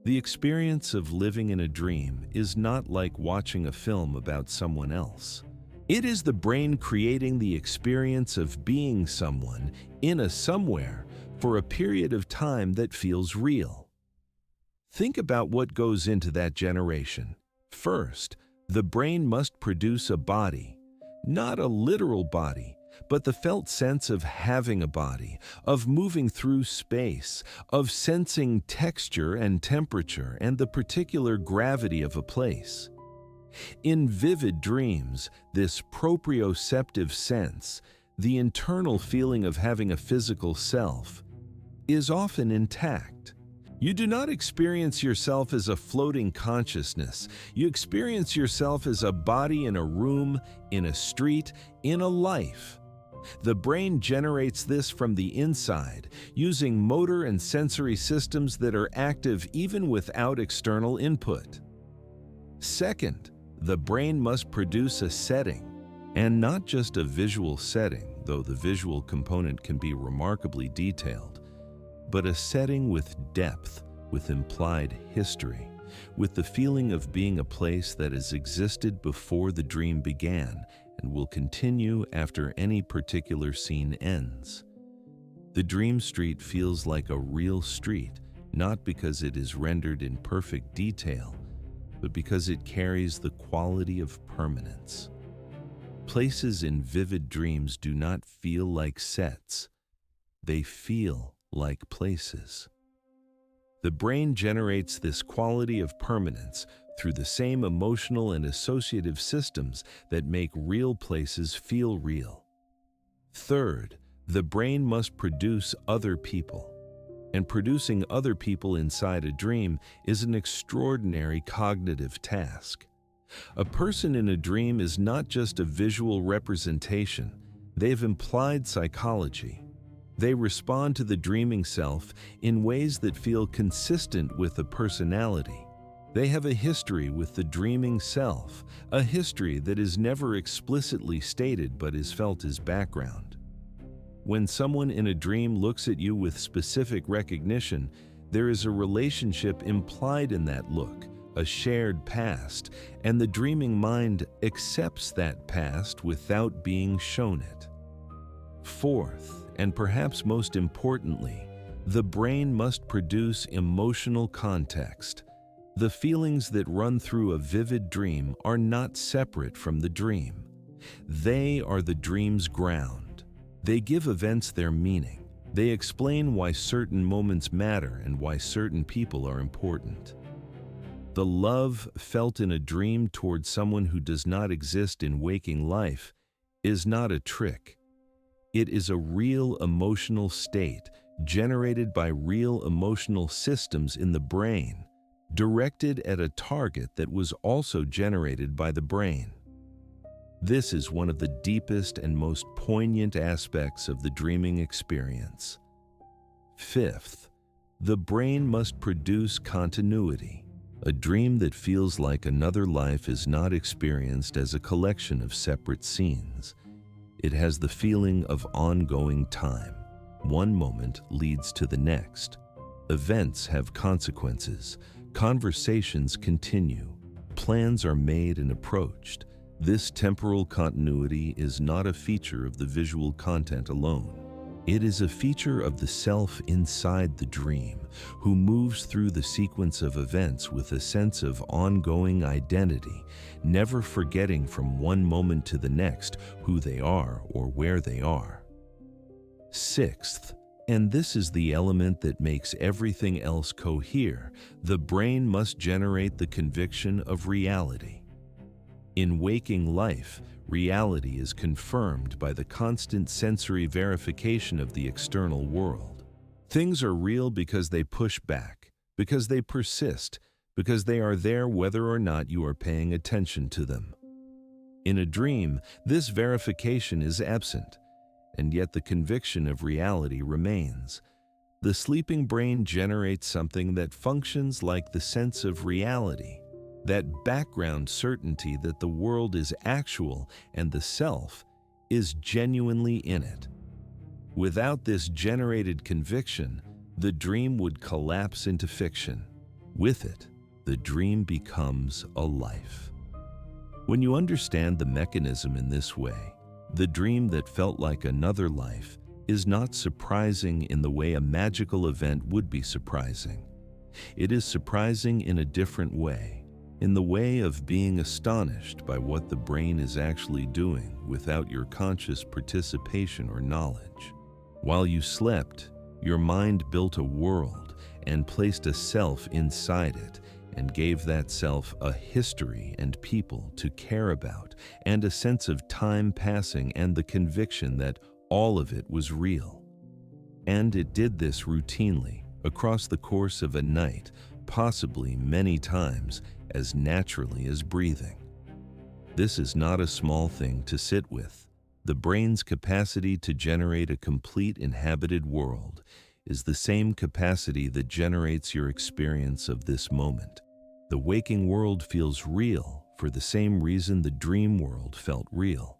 The experience of living in a dream is not like watching a film about someone else. It is the brain creating the experience of being someone in a somewhere for a period of time that feels real. Think about what goes into that generation. First, the brain must produce a body, not a literal body, but the felt sense of having a body, of moving through space, of sensing texture and temperature and the particular gravity of a place. In vivid dreams, this proprioceptive sense, the internal feeling of having a physical self, is often intact. You do not experience yourself as a floating consciousness. You experience yourself as a body in a room, in a street, in a life. The brain generates this from the inside, using motor and sensory systems that are active even without external input. Second, the brain must produce a setting, and not just a visual setting, though the visual component can be remarkably detailed, but a setting with depth, with implied history, with the feeling of being a place that has existed before the dream began and will continue after any particular scene ends. The dream street feels like a real street, not because it is rendered in perfect detail, but because it carries the quality of permanence. Places in vivid dreams do not feel like sets. They feel like places. The brain generates this quality of permanence through the same emotional and associative systems that make real places feel real. Third, the brain must produce other people. And producing other people inside a dream is an extraordinary cognitive task. A person in a dream is not just a visual representation, they've implied psychology. They respond to the dreaming self in ways that feel consistent with a personality. They have a history with the dreaming self, a history that is never explicitly stated but is felt as background. When someone in a dream looks at you with specific recognition, there is a relationship implied in that look, a shared past, and the dreaming mind accepts that past without being shown it. Fourth, and perhaps most importantly, the brain must produce emotional context. The feelings that run through a vivid dream are not separate from the dream. They are the dream's ground. They give events their meaning. They explain why certain moments matter and why certain people are important. The love felt in a dream towards someone who does not exist in waking life is not a trick. It is a real emotional state generated by real emotional systems in the brain, directed at a target that was also generated by the brain. This is one of the deepest and most poignant aspects of the dreaming experience. Fifth, the brain must produce continuity. A dream that feels like another life is not experienced as a collection of separate scenes. It has the feeling of ongoing time. One moment leads to the next. Events have consequences. Conversations continue. Plans are made and approached. This temporal continuity is not a feature of the visual content alone. It is a feature of the self inside the dream, who moves through the sequence of events with a sense of ongoing identity, never forgetting from one moment to the next who they are or where they are. Sixth, and this is the element that makes everything else cohere, the brain must generate the conviction of reality. In waking life, reality is confirmed by the constant sensory verification of the external world. Things are real because they push back, because they persist, because they are there whether or not you are paying attention to them. In a dream, this verification is absent, and yet the conviction of reality remains. The sleeping brain generates something that functions like the sense of reality, that background certainty that the world is actual and the self is genuinely in it. Without this generated conviction, the dream would collapse into fiction. With it, the dream becomes a life. When you understand the mechanism in this way, the dream that felt like another life is not surprising in the way a magical event would be surprising. It is surprising in a different way, in the way of being astonished by what the brain is actually doing without your conscious participation or knowledge. While you slept, your mind built a world and placed a self inside it and gave that self a history and people to care about and a sense of time passing and the conviction that all of it was real. And it did this routinely across the course of a night, possibly many times, as naturally as breathing. This is not a small thing to sit with. The brain's capacity to generate a complete inhabited world is the same capacity that generates your experience of this moment. The waking world feels real for the same reason the dream world felt real.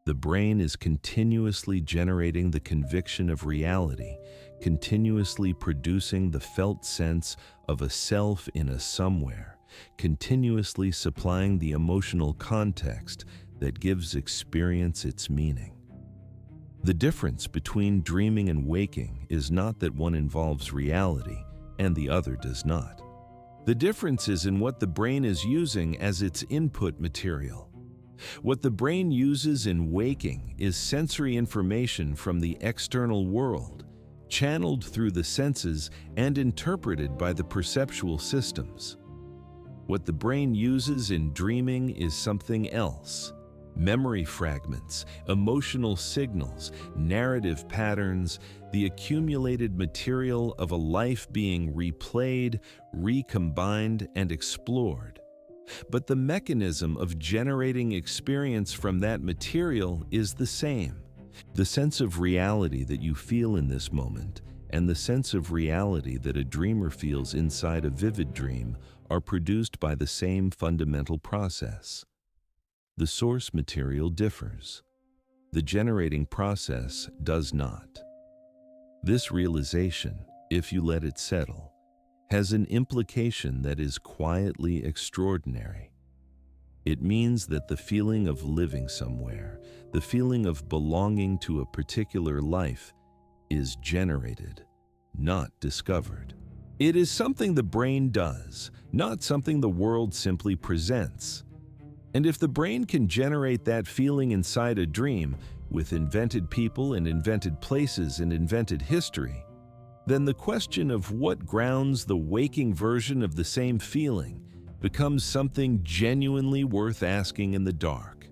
The brain is continuously generating the conviction of reality, continuously producing the felt sense of a self in a somewhere, continuously supplying the emotional context that gives experience its meaning. The difference between dreaming and waking is not that one involves reality and the other does not. The difference is in what the brain is using as its input material. What the brain uses in waking is sensory information from the external world, channeled through the senses and interpreted by the perceptual systems. What the brain uses in dreaming is something else. Memory fragments, emotional signals, narrative patterns, the accumulated material of a life being replayed, recombined, and explored. But the mechanism of generating experience from that material is the same. The sense of reality that you feel in this moment and the sense of reality that a dreamer feels inside a vivid dream are produced by the same fundamental process. The source material differs. The generating process does not. This realization, if you let it settle, has an implication that is quietly extraordinary. It means that the feeling of living somewhere, the feeling of belonging to a particular life, is generated, not discovered. It is something the brain does, not something the world simply presents. And if the brain can generate that feeling inside a dream, with invented people and invented places and invented history, then the question of what grounds the waking version of the same feeling becomes something genuinely worth asking in the dark.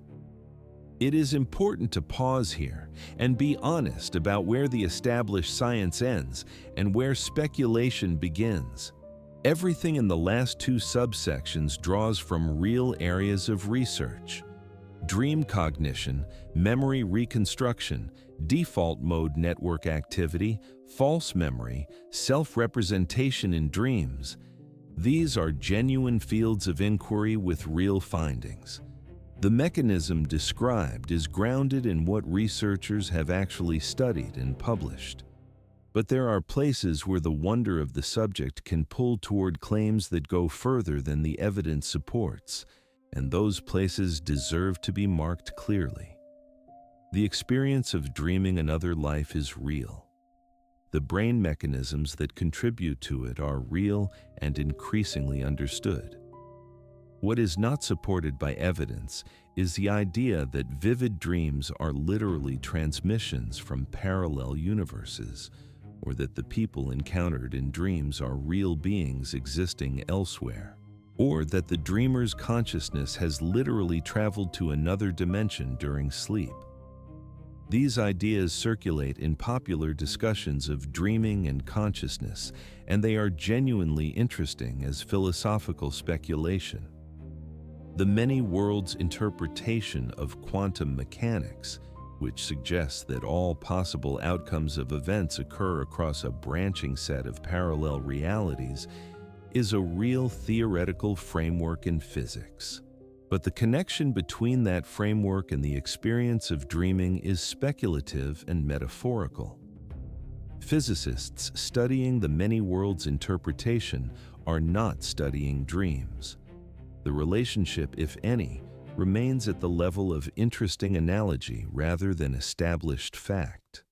It is important to pause here and be honest about where the established science ends and where speculation begins. Everything in the last two subsections draws from real areas of research. Dream cognition, memory reconstruction, default mode network activity, false memory, self-representation in dreams. These are genuine fields of inquiry with real findings. The mechanism described is grounded in what researchers have actually studied and published. But there are places where the wonder of the subject can pull toward claims that go further than the evidence supports, and those places deserve to be marked clearly. The experience of dreaming another life is real. The brain mechanisms that contribute to it are real and increasingly understood. What is not supported by evidence is the idea that vivid dreams are literally transmissions from parallel universes, or that the people encountered in dreams are real beings existing elsewhere, or that the dreamer's consciousness has literally traveled to another dimension during sleep. These ideas circulate in popular discussions of dreaming and consciousness, and they are genuinely interesting as philosophical speculation. The many worlds interpretation of quantum mechanics, which suggests that all possible outcomes of events occur across a branching set of parallel realities, is a real theoretical framework in physics. But the connection between that framework and the experience of dreaming is speculative and metaphorical. Physicists studying the many worlds interpretation are not studying dreams. The relationship, if any, remains at the level of interesting analogy rather than established fact.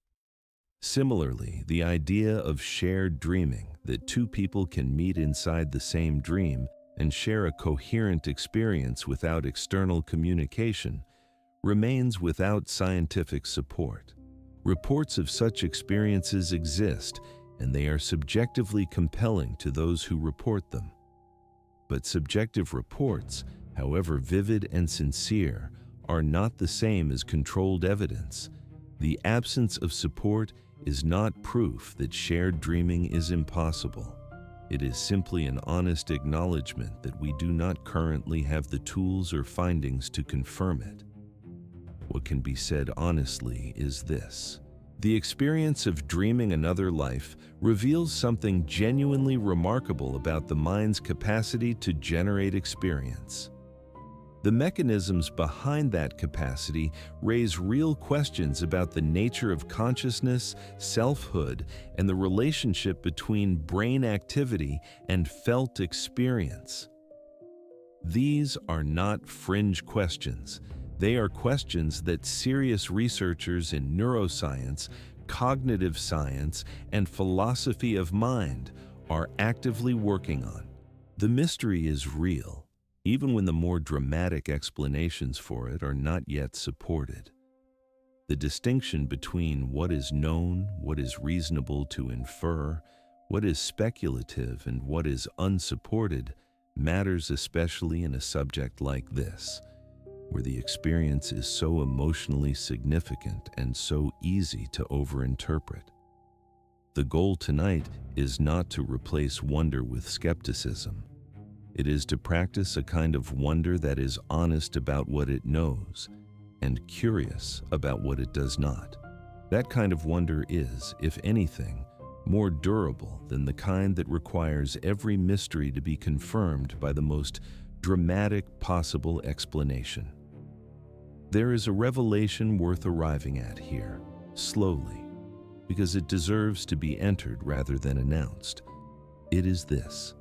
Similarly, the idea of shared dreaming, that two people can meet inside the same dream and share a coherent experience without external communication, remains without scientific support. Reports of such experiences exist, and they are subjectively compelling to those who report them. But subjective reports, however vivid and sincere, are not the same as controlled evidence. The absence of support is not proof that shared dreaming is impossible. It is simply an honest acknowledgement that we do not currently have the tools or findings to confirm it. What can be said honestly is this: the experience of dreaming another life reveals something genuinely remarkable about the mind's capacity to generate experience. The mechanisms behind that capacity raise real questions about the nature of consciousness, selfhood, and the relationship between brain activity and felt experience. These are not fringe questions. They are questions that serious researchers in neuroscience, cognitive science, and philosophy of mind are actively working on. The mystery is real, even when the more dramatic explanations for it are not yet supported. The distinction between what is known, what is reasonable to infer, what is speculative, and what is unsupported matters especially in a subject like this. where the experience is so emotionally significant and so easy to overinterpret. The goal tonight is not to replace wonder with skepticism. It is to practice a kind of wonder that is honest about what it knows and curious about what it does not. That kind of wonder is, if anything, more durable than the kind that requires every mystery to be confirmed by the most dramatic possible explanation. There is a revelation worth arriving at here, slowly, because it deserves to be entered rather than announced. It is this: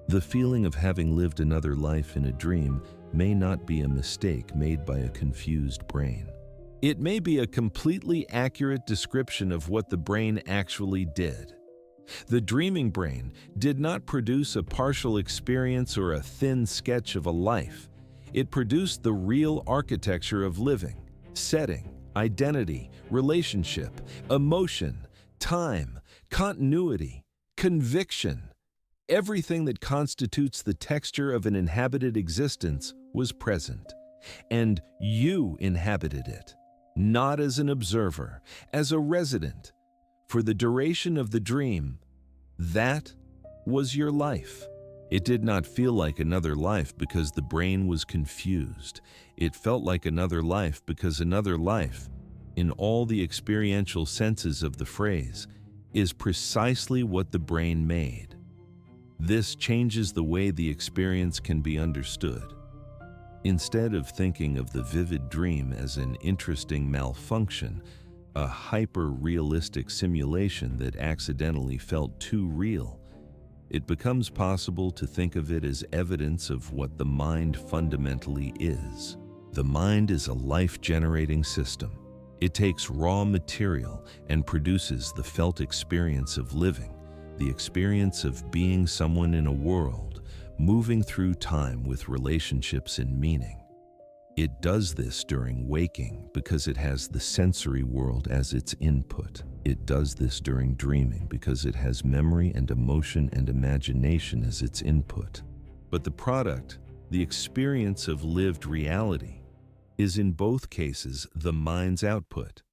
the feeling of having lived another life in a dream may not be a mistake made by a confused brain. It may be a completely accurate description of what the brain actually did. The dreaming brain did not produce a partial experience or a thin sketch of a life. It produced the real architecture of living: setting, identity, relationship, emotion, time, continuity, conviction. Everything that constitutes the texture of an inhabited existence was present, and you inhabited it, not as an observer, as a resident. For the duration of the dream, that was your life. It did not feel like another life because the brain was confused. It felt like another life because another life, in all the experiential senses of the phrase, is precisely what the brain made. This changes the way the experience can be understood. Instead of thinking of the vivid dream as an interesting malfunction, a hyper-realistic simulation that accidentally felt too real, it becomes possible to think of it as evidence of what the mind fundamentally is. The mind is a life-generating system. It takes raw material and produces the felt experience of living, the experience of being someone in a world, moving through time with relationships and meaning. It does this during waking because it has the sensory world as its input. It does this during dreaming because it has memory and emotion and imagination as its input. But the product, the experience of lived reality, is in both cases the mind's output.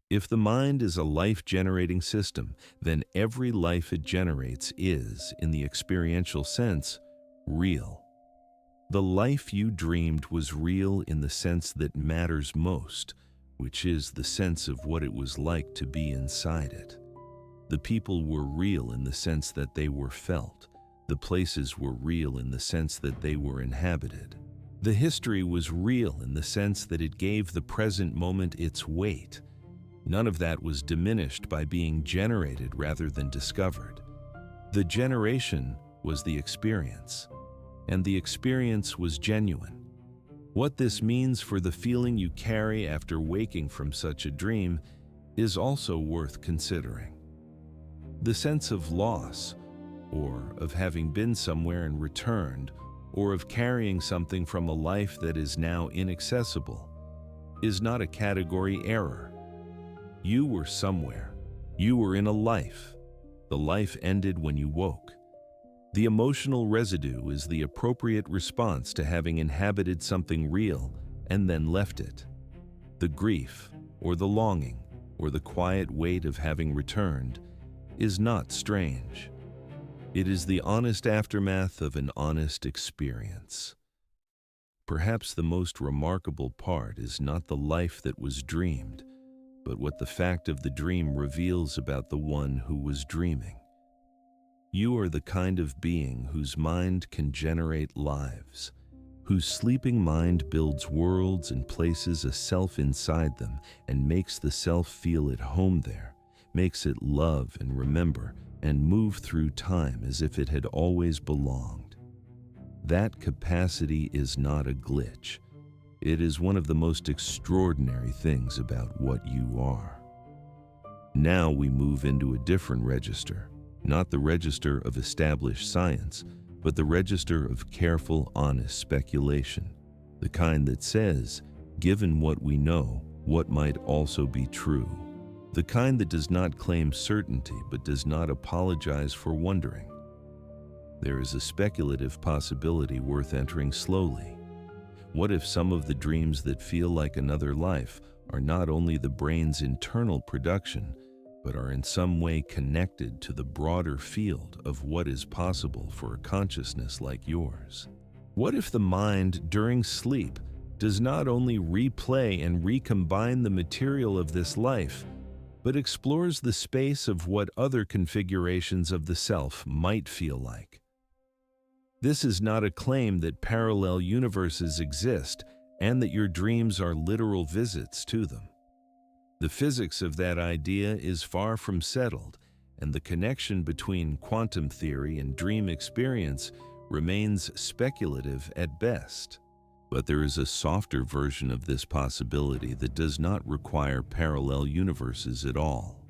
If the mind is a life-generating system, then every life it generates is, in the experiential sense, real. The life you dreamed was real in the sense that matters most, which is the sense of what it was like to be inside it. The people were real in the sense that they were felt. The places were real in the sense that they were inhabited. The history was real in the sense that it gave the present moment its weight. None of that was diminished by being generated rather than discovered. The generation was the experience, and the experience was genuine. What this means for the feeling you carry after waking from such a dream is also worth considering. The sense of loss, or of having been somewhere and returned, or of carrying something from a life that is now inaccessible, is not a category error. You were somewhere. You were in a life. The life ended when you woke. The emotional residue is the appropriate response to having inhabited something real and then left it. The grief, or the longing, or the quiet weight of having returned is not strange. It is the honest aftermath of an honest experience. Perhaps the most remarkable part is not the life that was dreamed, but what the fact of the dream reveals about the one who was dreaming. You are the kind of being whose mind can generate lives, whose sleeping mind builds worlds and places a self inside them and makes the self feel at home there, makes it love and remember and move through time as if it had always belonged. That capacity is not a glitch. It is one of the most extraordinary things about what you are. Now we move into a different register, not the register of established science, but the register of careful, honest speculation, the kind that says, given what we know, what might also be true, the kind that does not claim certainty but does not apologize for wondering. There is a speculative possibility worth entering slowly. What if some of the dreams that feel like another life are not only the brain's internal production, but are in some way connected to the broader field of what is possible for a consciousness like yours? What if the mind, during sleep, does not only replay and recombine the material of this life, but explores the space of what other configurations of the self might feel like? This is not a claim that parallel universes exist and that your dreams are literal visits to them. The physics of that idea is far from settled, and the connection between quantum theory and dream experience remains speculative at best. But there is a softer version of this possibility that does not require parallel universes at all.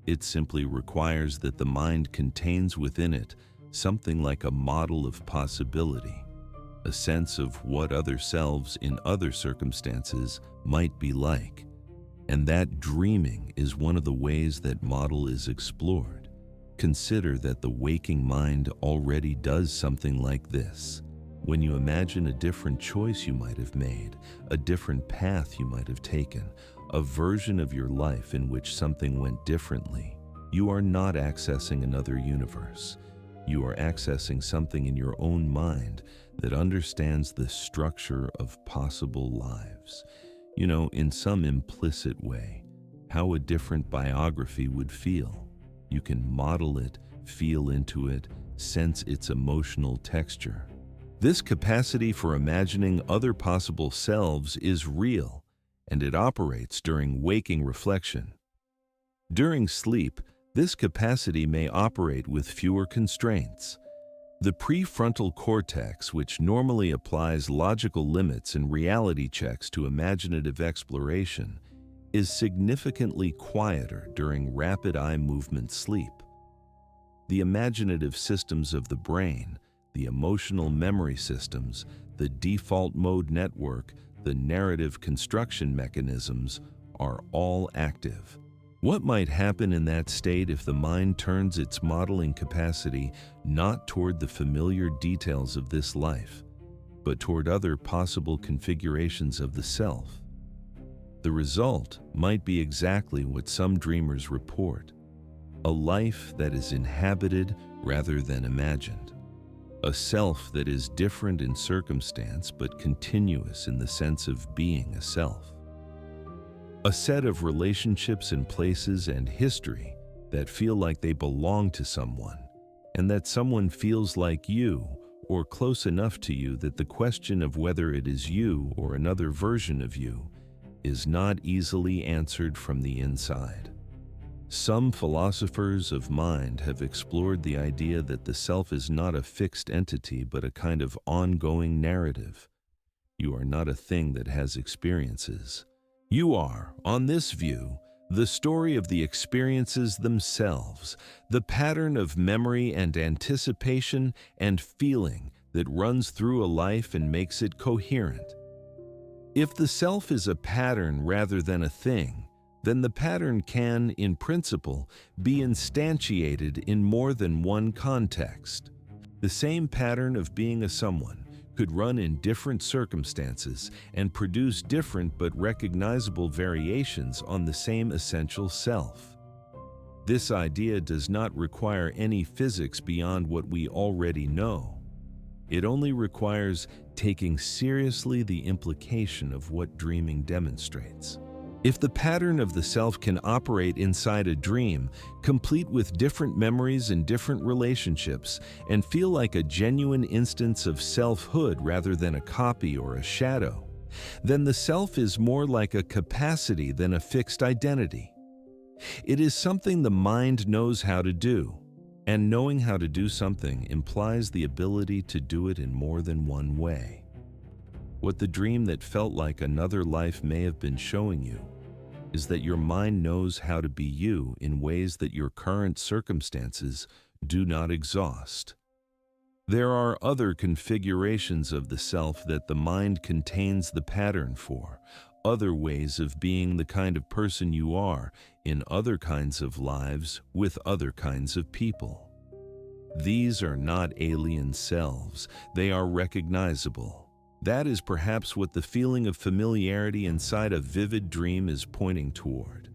It simply requires that the mind contains within it something like a model of possibility, a sense of what other selves in other circumstances might be like. And that dreaming is one of the ways that model is explored. Consider that the waking mind already does something like this. When you imagine a different choice you might have made, a different path you might have taken, a version of your life in which something went differently, you are not accessing another universe. You are accessing something in your own mind that understands the structure of possible lives. You know, in some implicit way, how a different biography would feel. You can model it, feel into it, sense its emotional texture. This capacity for imagining other possible selves is real, and it operates during waking reflection. During sleep, this capacity may operate with fewer constraints. The prefrontal cortex, which normally applies logical limits and reality checks to imaginative exploration, is significantly quieter during rapid eye movement sleep. The imaginative systems of the brain, the emotional memory systems, the default mode network, the narrative construction mechanisms are all active. What might happen in that state if the mind turns its modeling capacity not toward the familiar details of this life, but toward other possible configurations of the self? The result might be exactly what some dreamers report: a life that is inhabited rather than imagined. A self that is different in circumstance but continuous in the sense of being a self. A set of relationships and places and history that feel like they belong to someone, and that someone feels like you or close enough to you that the question of whether it is you or another version of you is not easily answered from the inside. Some philosophers of mind have explored the idea that the self is not a fixed entity but a kind of ongoing narrative. You are not a thing that has experiences. You are, on this view, the story of the experiences themselves, the pattern of memory and anticipation and feeling that runs through a life and makes it coherent. If the self is a pattern rather than a thing, then the pattern can, in principle, be instantiated in more than one context. The same pattern of being a someone could run in different circumstances and produce different but recognizable variations on the same essential self. This idea does not require any physics beyond what we already know. It only requires taking seriously the implication of what dreaming demonstrates. If the pattern of the self can operate inside a dream, complete with different memories and different relationships, and feel like a genuine instance of selfhood rather than a copy or a shadow, then the self is more like a capacity than a fixed identity. It is something the mind knows how to do, and knowing how to do something implies the ability to do it in more than one way. What the dream that felt like another life may have been showing you is that your mind knows how to be you in ways that your current circumstances do not exhaust. There are other configurations of the self that the mind contains the pattern for, other ways of being the kind of person you are in other kinds of lives with other kinds of people. These are not alien selves, they are recognizable. That is perhaps what the feeling of familiarity inside a vivid dream is pointing toward.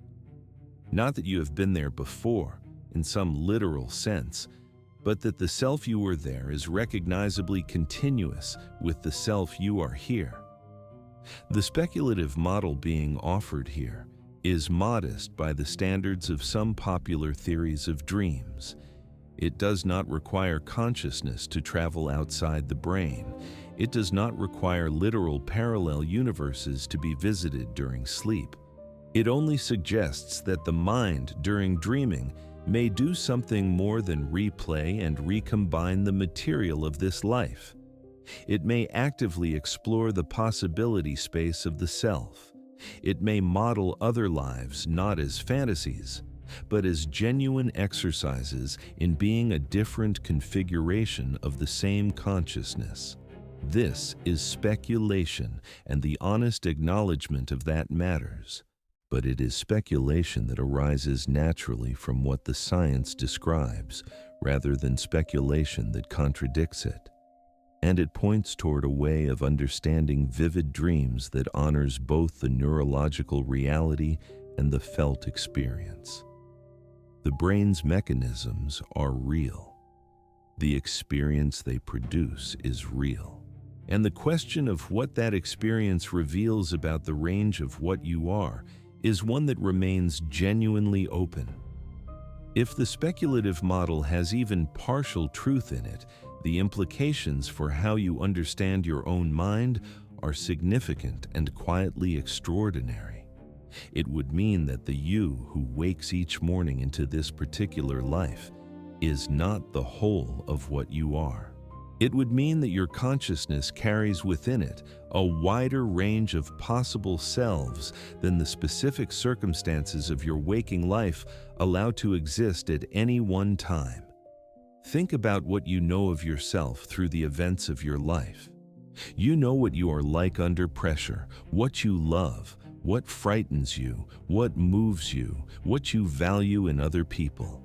Not that you have been there before, in some literal sense, but that the self you were there is recognizably continuous with the self you are here. The speculative model being offered here is modest by the standards of some popular theories of dreams. It does not require consciousness to travel outside the brain. It does not require literal parallel universes to be visited during sleep. It only suggests that the mind, during dreaming, may do something more than replay and recombine the material of this life. It may actively explore the possibility space of the self. It may model other lives not as fantasies, but as genuine exercises in being a different configuration of the same consciousness. This is speculation, and the honest acknowledgement of that matters. But it is speculation that arises naturally from what the science describes, rather than speculation that contradicts it. And it points toward a way of understanding vivid dreams that honors both the neurological reality and the felt experience. The brain's mechanisms are real. The experience they produce is real. And the question of what that experience reveals about the range of what you are is one that remains genuinely open. If the speculative model has even partial truth in it, the implications for how you understand your own mind are significant and quietly extraordinary. It would mean that the you who wakes each morning into this particular life is not the whole of what you are. It would mean that your consciousness carries within it a wider range of possible selves than the specific circumstances of your waking life allow to exist at any one time. Think about what you know of yourself through the events of your life. You know what you are like under pressure, what you love, what frightens you, what moves you, what you value in other people.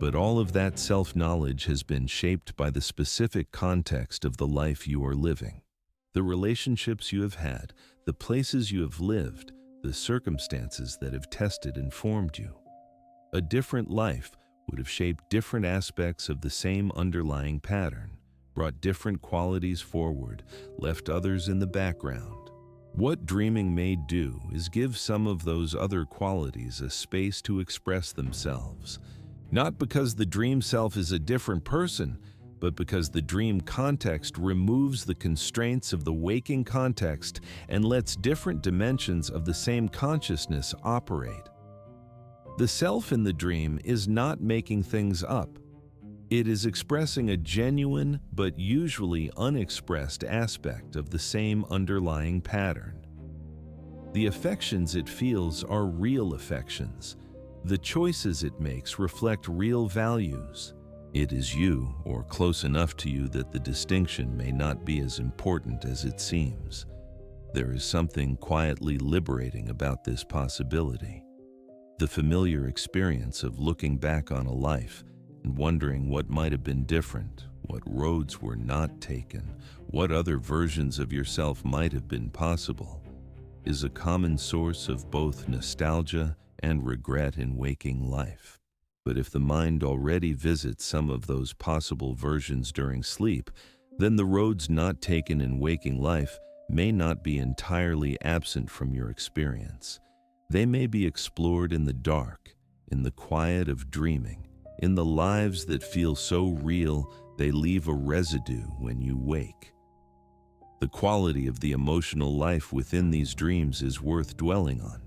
But all of that self-knowledge has been shaped by the specific context of the life you are living. The relationships you have had, the places you have lived, the circumstances that have tested and formed you. A different life would have shaped different aspects of the same underlying pattern, brought different qualities forward, left others in the background. What dreaming may do is give some of those other qualities a space to express themselves. Not because the dream self is a different person, but because the dream context removes the constraints of the waking context and lets different dimensions of the same consciousness operate. The self in the dream is not making things up. It is expressing a genuine but usually unexpressed aspect of the same underlying pattern. The affections it feels are real affections. The choices it makes reflect real values. It is you, or close enough to you that the distinction may not be as important as it seems. There is something quietly liberating about this possibility. The familiar experience of looking back on a life and wondering what might have been different, what roads were not taken, what other versions of yourself might have been possible, is a common source of both nostalgia and regret in waking life. But if the mind already visits some of those possible versions during sleep, then the roads not taken in waking life may not be entirely absent from your experience. They may be explored in the dark, in the quiet of dreaming, in the lives that feel so real they leave a residue when you wake. The quality of the emotional life within these dreams is worth dwelling on.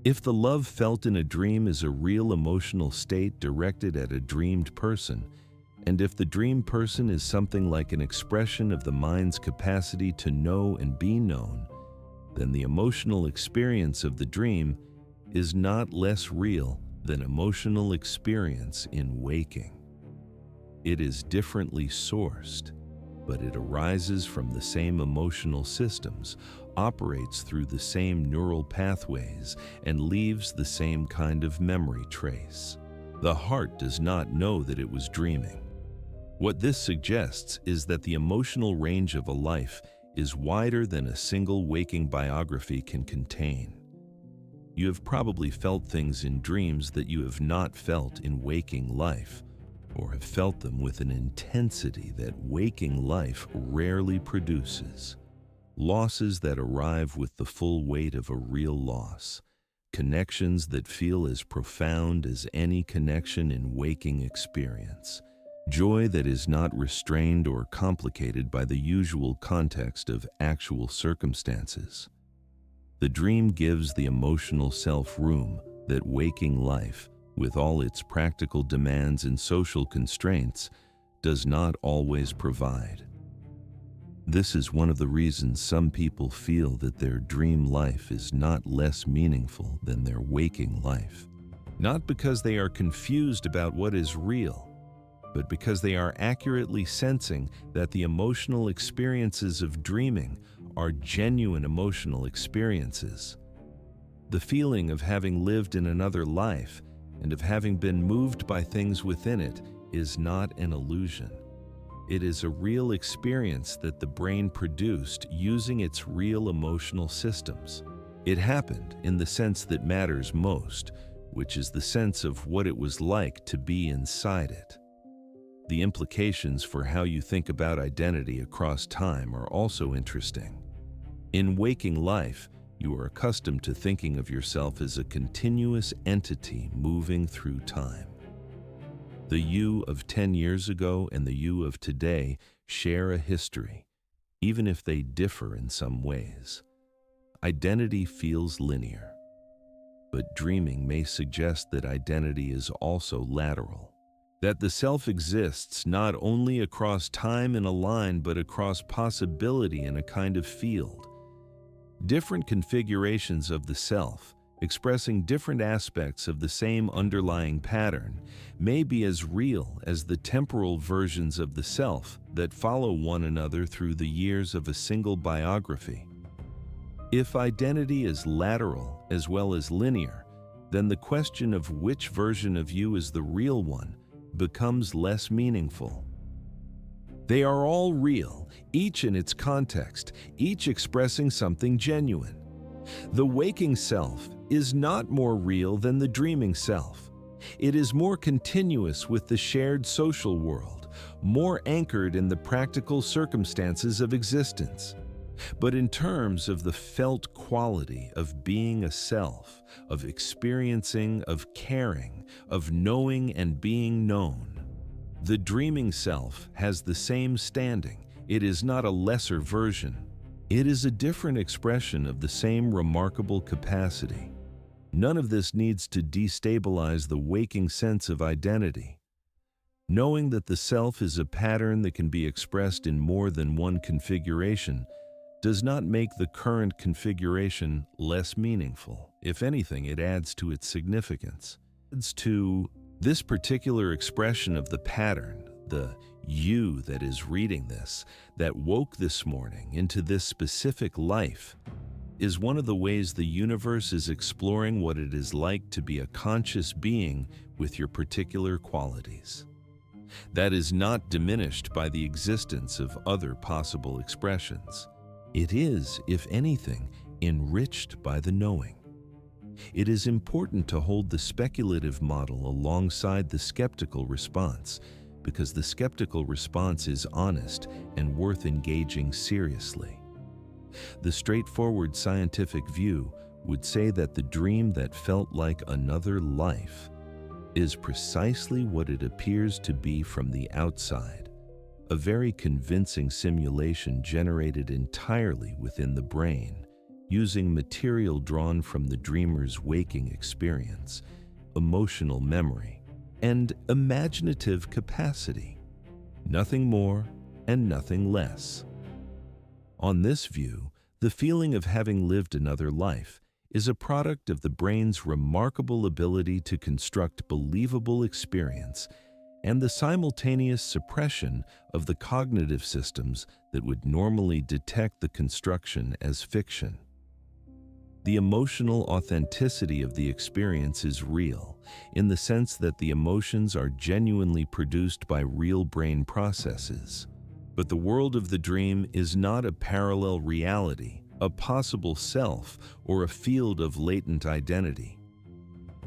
If the love felt in a dream is a real emotional state directed at a dreamed person, and if the dream person is something like an expression of the mind's capacity to know and be known, then the emotional experience of the dream is not less real than emotional experience in waking. It is differently sourced, but it arises from the same emotional systems, operates through the same neural pathways, and leaves the same kind of memory trace. The heart does not know that it was dreaming. What this suggests is that the emotional range of a life is wider than a single waking biography can contain. You have probably felt things in dreams that you have not felt in waking life, or have felt them with an intensity that waking life rarely produces. Losses that arrive with the full weight of a real loss. Connections that feel as profound as any connection in waking experience. Joy that is not restrained or complicated by the usual context of actual circumstances. The dream gives the emotional self room that waking life, with all its practical demands and social constraints, does not always provide. This is one of the reasons some people feel that their dream life is not less meaningful than their waking life. Not because they are confused about what is real, but because they are accurately sensing that the emotional experiences of dreaming are genuine emotional experiences. The feeling of having lived in another life and of having been moved by things within it is not an illusion. It is a real experience that the brain produced using its real emotional systems. It happened in the sense that matters most, which is the sense of what it was like to be inside it. The implications for how you think about identity across time are also interesting. In waking life, you are accustomed to thinking of yourself as a continuous entity moving through time. The you of 10 years ago and the you of today share a history, even if they differ in some ways. Identity feels linear, but dreaming may suggest that identity is also lateral. That the self exists not only across time in a line, but across possibility in a kind of field. Different configurations of the self, expressing different aspects of the same underlying pattern, may be as real as the temporal versions of the self that follow one another through the years of a single biography. If identity is lateral as well as linear, then the question of which version of you is the real one becomes less meaningful. They are all real, each in its context, each expressing something genuine. The waking self is not more real than the dreaming self. It is more continuous with the shared social world, more anchored in the practical circumstances of existence. But in terms of the felt quality of being a self, of experiencing, of caring, of knowing and being known, the dreaming self has the same standing. It is not a lesser version. It is a different expression of the same remarkable capacity. None of this needs to destabilize the waking sense of identity. Knowing that the self is a pattern that can be expressed in more than one configuration does not make the current configuration less meaningful. If anything, it adds to its significance. It adds to this particular expression of the pattern, the you that is reading this, that woke this morning into this specific life, is one of the ways the universe is exploring what it is like to be a conscious being with your particular qualities. That is not diminished by the existence of other possible expressions. It is, if anything, enriched by the knowing. It is important to hold the speculative model alongside the skeptical response, because the skeptical response is honest and worth engaging seriously. The straightforward scientific view would say that the dream that felt like another life is precisely what it appears to be from the outside. A very convincing simulation generated entirely within the brain, using material drawn from the dreamer's waking experience, emotional memory, and imaginative capacity. Nothing more and nothing less. On this view, the feeling of having lived another life is a product of the brain's remarkable ability to construct believable experience and the simultaneous suppression of the cognitive systems that would normally detect the construction as fiction. The emotional authenticity of the experience is real, in the sense that the emotions are genuinely produced by real brain processes. But the world of the dream is not a parallel reality, a possible self, or a field of latent identity.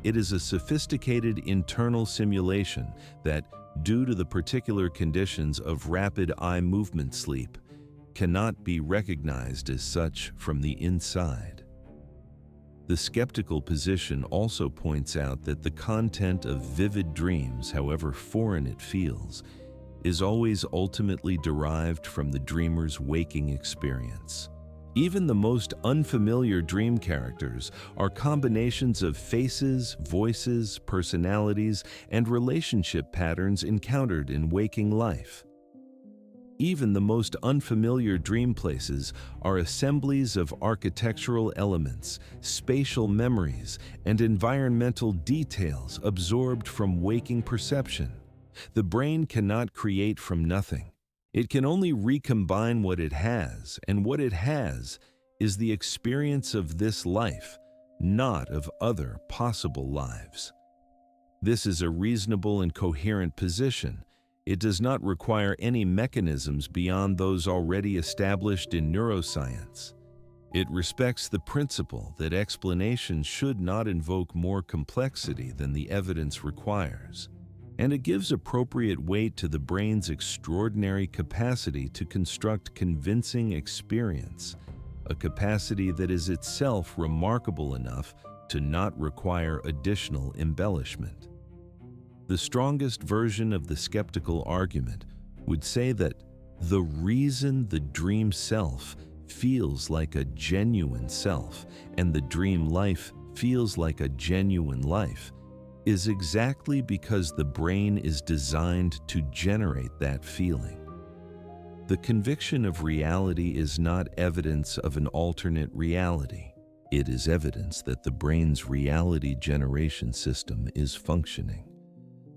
It is a sophisticated internal simulation that, due to the particular conditions of rapid eye movement sleep, cannot be recognized as such from the inside. The skeptical position also points out that the content of vivid dreams, however foreign it feels, is always ultimately derived from the dreamer's waking experience. Even the most unfamiliar dream characters are combinations of faces, voices, personalities, and relationship patterns encountered in waking life. Even the most unfamiliar dream places are assemblies of architectural elements, spatial memories, and environmental details absorbed from waking perception. The brain cannot create from nothing. It can only recombine what it has, and what it has is the experience of this life, not of other possible lives. This is a reasonable and coherent position. It does not require any mechanisms beyond those already established in neuroscience. It respects the principle that explanation should not invoke more complexity than the evidence requires, and it gives appropriate weight to the brain's extraordinary capacity to construct convincing experience, a capacity that is itself remarkable enough to not require additional embellishment. The strongest version of the skeptical argument would say that the reason the dream self feels like a genuine self and the dream life feels like a genuine life is exactly because the brain is designed to generate that feeling. The conviction of reality is not evidence of an alternate reality. It is evidence that the brain's reality generation system is functioning.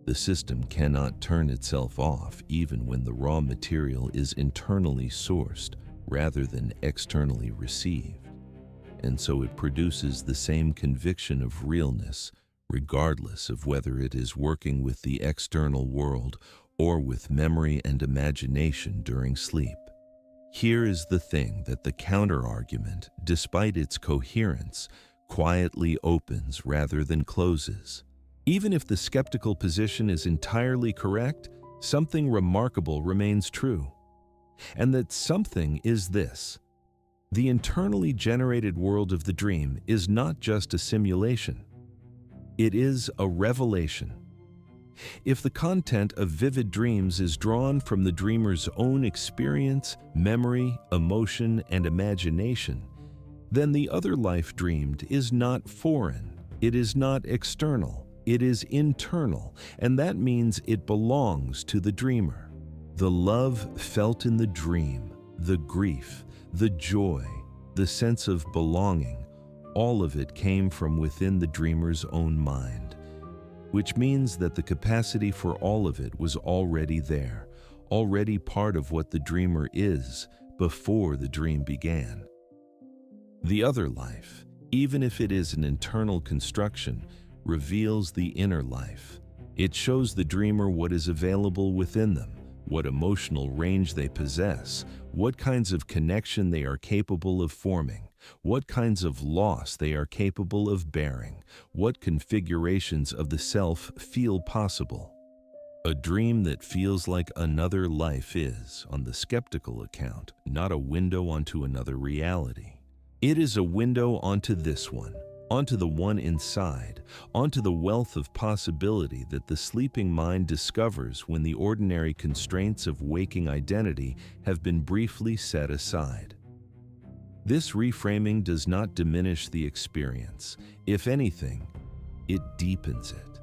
The system cannot turn itself off even when the raw material is internally sourced rather than externally received, and so it produces the same conviction of realness regardless of whether it is working with the external world or with memory and imagination during sleep. Here is the thing that the counter-argument, despite its coherence, quietly opens rather than closes. Even if the skeptical position is entirely correct, something remarkable remains true. And that something is this: the internally generated world of the dream is not just a simulation. It is a revelation. If the content of vivid dreams is drawn from the dreamer's own experience, memory, emotion, and imagination, then the other life dreamed is not foreign, it is not external, it is internal, and that means it belongs to the dreamer. The love felt in the dream, the grief, the joy, the sense of belonging, all of it came from within the dreamer's own mind, which means that the capacity for all of it was already there, already part of what the dreamer is before the dream began. The other life, even if it is an internal construction, reveals the inner life. It shows the dreamer what is available within them, what emotional range they possess, what kinds of connection they are capable of forming, what kinds of loss they are capable of bearing, what configurations of the self feel possible. A dream that feels like another life is, on the skeptical account, not a window onto another reality. It is a window onto this one, onto the one inside, onto the wealth of possibility that the sleeping mind discovers when the ordinary constraints of waking identity have been briefly set aside. This reframing does not diminish the experience. If anything, it deepens it.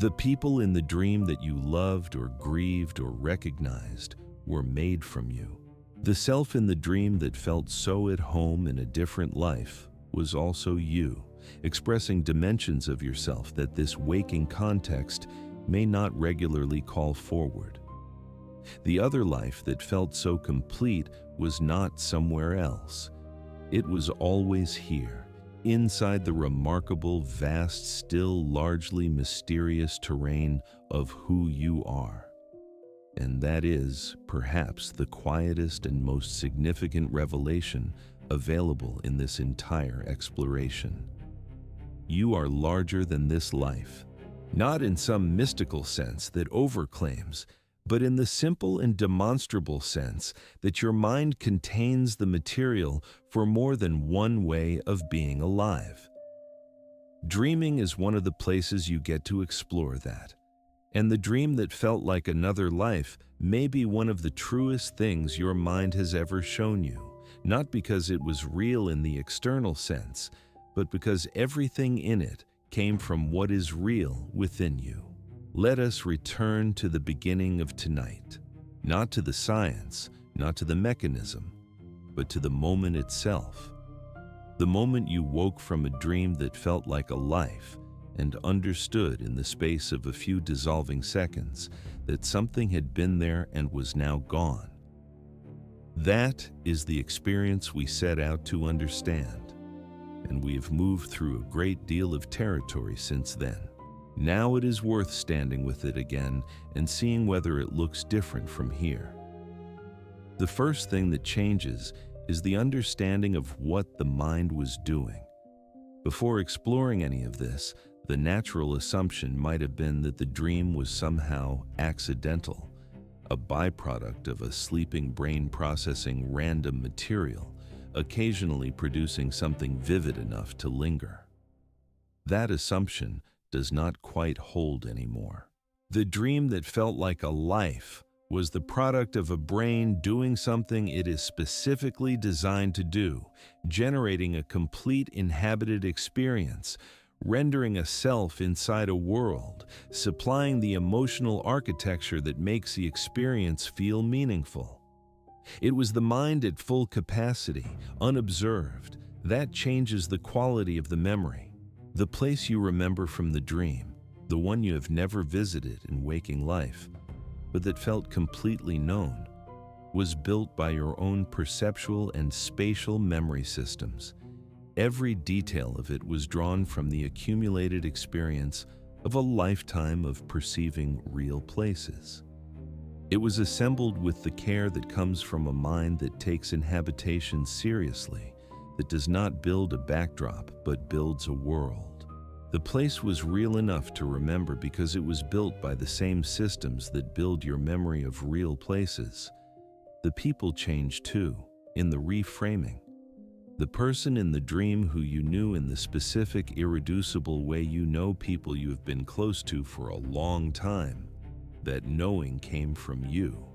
The people in the dream that you loved or grieved or recognized were made from you. The self in the dream that felt so at home in a different life was also you, expressing dimensions of yourself that this waking context may not regularly call forward. The other life that felt so complete was not somewhere else. It was always here, inside the remarkable, vast, still largely mysterious terrain of who you are. And that is, perhaps, the quietest and most significant revelation available in this entire exploration. You are larger than this life, not in some mystical sense that overclaims, but in the simple and demonstrable sense that your mind contains the material for more than one way of being alive. Dreaming is one of the places you get to explore that. And the dream that felt like another life may be one of the truest things your mind has ever shown you, not because it was real in the external sense, but because everything in it came from what is real within you. Let us return to the beginning of tonight, not to the science, not to the mechanism, but to the moment itself. The moment you woke from a dream that felt like a life and understood in the space of a few dissolving seconds that something had been there and was now gone. That is the experience we set out to understand, and we have moved through a great deal of territory since then. Now it is worth standing with it again and seeing whether it looks different from here. The first thing that changes is the understanding of what the mind was doing. Before exploring any of this, the natural assumption might have been that the dream was somehow accidental, a byproduct of a sleeping brain processing random material, occasionally producing something vivid enough to linger. That assumption does not quite hold anymore. The dream that felt like a life was the product of a brain doing something it is specifically designed to do, generating a complete inhabited experience, rendering a self inside a world, supplying the emotional architecture that makes the experience feel meaningful. It was the mind at full capacity, unobserved. That changes the quality of the memory. The place you remember from the dream, the one you have never visited in waking life, but that felt completely known, was built by your own perceptual and spatial memory systems. Every detail of it was drawn from the accumulated experience of a lifetime of perceiving real places. It was assembled with the care that comes from a mind that takes inhabitation seriously, that does not build a backdrop but builds a world. The place was real enough to remember because it was built by the same systems that build your memory of real places. The people changed too, in the reframing. The person in the dream who you knew in the specific, irreducible way you know people you have been close to for a long time, that knowing came from you,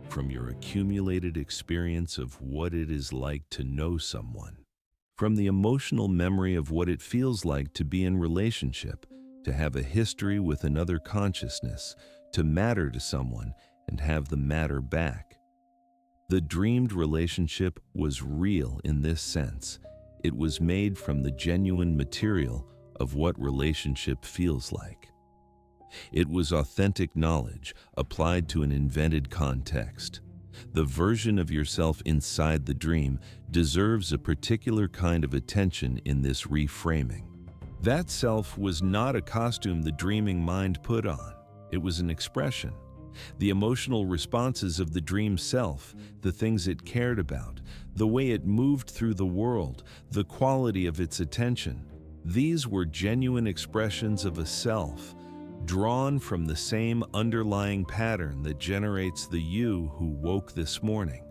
from your accumulated experience of what it is like to know someone, from the emotional memory of what it feels like to be in relationship, to have a history with another consciousness, to matter to someone and have them matter back. The dreamed relationship was real in this sense. It was made from the genuine material of what relationship feels like. It was authentic knowledge applied to an invented context. The version of yourself inside the dream deserves a particular kind of attention in this reframing. That self was not a costume the dreaming mind put on. It was an expression. The emotional responses of the dream self, the things it cared about, the way it moved through the world, the quality of its attention, these were genuine expressions of a self, drawn from the same underlying pattern that generates the you who woke this morning.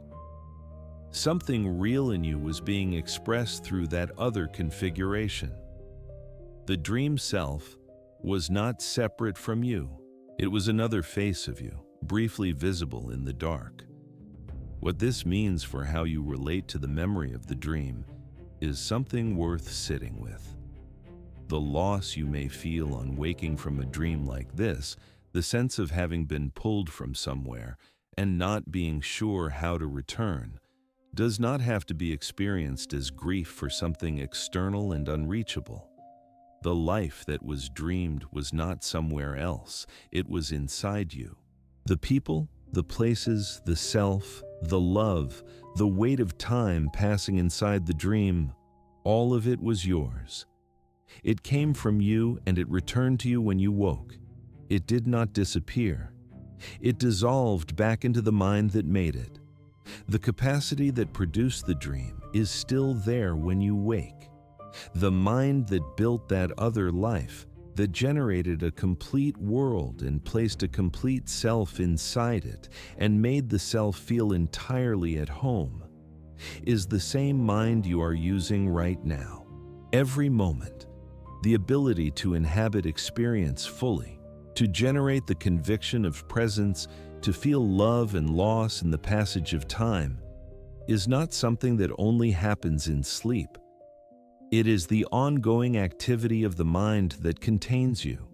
Something real in you was being expressed through that other configuration. The dream self was not separate from you. It was another face of you, briefly visible in the dark. What this means for how you relate to the memory of the dream is something worth sitting with. The loss you may feel on waking from a dream like this, the sense of having been pulled from somewhere and not being sure how to return, does not have to be experienced as grief for something external and unreachable. The life that was dreamed was not somewhere else, it was inside you. The people, the places, the self, the love, the weight of time passing inside the dream, all of it was yours. It came from you and it returned to you when you woke. It did not disappear. It dissolved back into the mind that made it. The capacity that produced the dream is still there when you wake. The mind that built that other life, that generated a complete world and placed a complete self inside it and made the self feel entirely at home, is the same mind you are using right now. Every moment, the ability to inhabit experience fully, to generate the conviction of presence, to feel love and loss in the passage of time, is not something that only happens in sleep. It is the ongoing activity of the mind that contains you.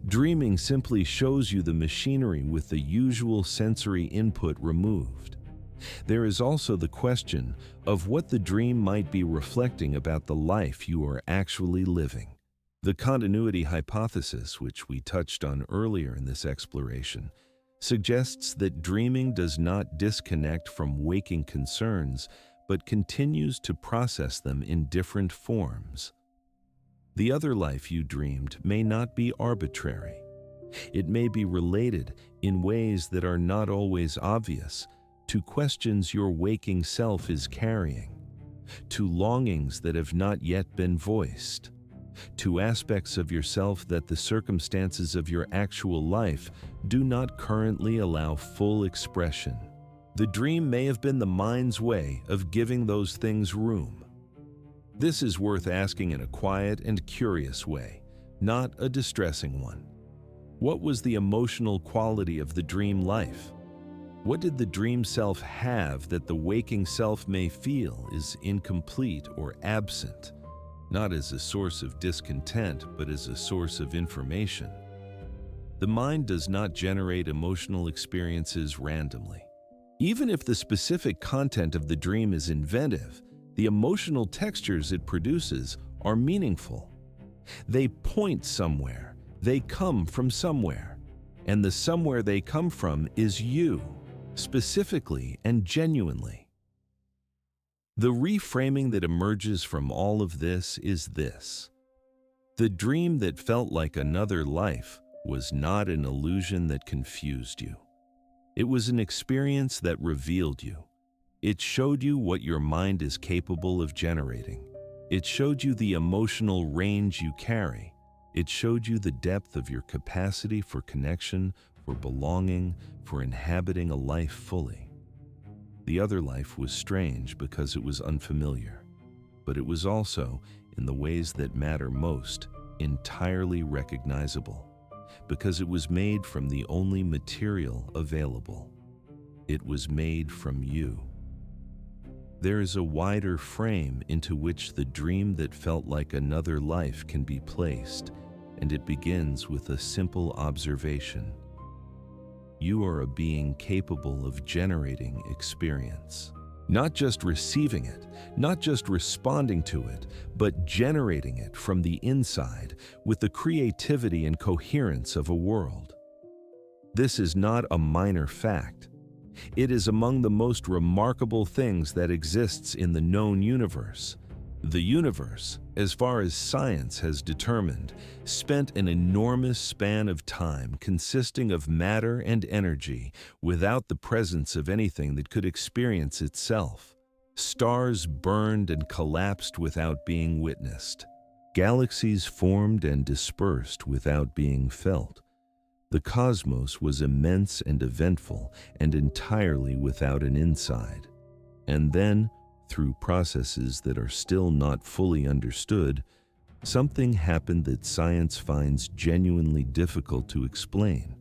Dreaming simply shows you the machinery with the usual sensory input removed. There is also the question of what the dream might be reflecting about the life you are actually living. The continuity hypothesis, which we touched on earlier in this exploration, suggests that dreaming does not disconnect from waking concerns, but continues to process them in different forms. The other life you dreamed may not be arbitrary. It may be related in ways that are not always obvious to questions your waking self is carrying, to longings that have not yet been voiced, to aspects of yourself that the circumstances of your actual life do not currently allow full expression. The dream may have been the mind's way of giving those things room. This is worth asking in a quiet and curious way, not a distressing one. What was the emotional quality of the dream life? What did the dream self have that the waking self may feel is incomplete or absent, not as a source of discontent, but as a source of information? The mind does not generate emotional experiences randomly. Even if the specific content of the dream is inventive, the emotional textures it produces are meaningful. They point somewhere, they come from somewhere, and the somewhere they come from is you, specifically and genuinely. The reframing that emerges from all of this is this: the dream that felt like another life was not an illusion that confused you. It was an experience that revealed you. It showed you what your mind is capable of generating. It showed you the emotional range you carry. It showed you the depth of your capacity for connection, for belonging, for inhabiting a life fully. The other life was strange because it was unfamiliar, but it was also, in the ways that matter most, entirely recognizable, because it was made from the only material available. It was made from you. There is a wider frame into which the dream that felt like another life can be placed, and it begins with a simple observation. You are a being capable of generating experience. Not just receiving it, not just responding to it, but generating it from the inside with the creativity and coherence of a world. This is not a minor fact. It is among the most remarkable things that exists in the known universe. The universe, as far as science has determined, spent an enormous span of time consisting of matter and energy without the presence of anything that could experience itself. Stars burned and collapsed without being witnessed. Galaxies formed and dispersed without being felt. The cosmos was immense and eventful and entirely without an inside. And then, through processes that are still not fully understood, something happened that science finds genuinely difficult to explain.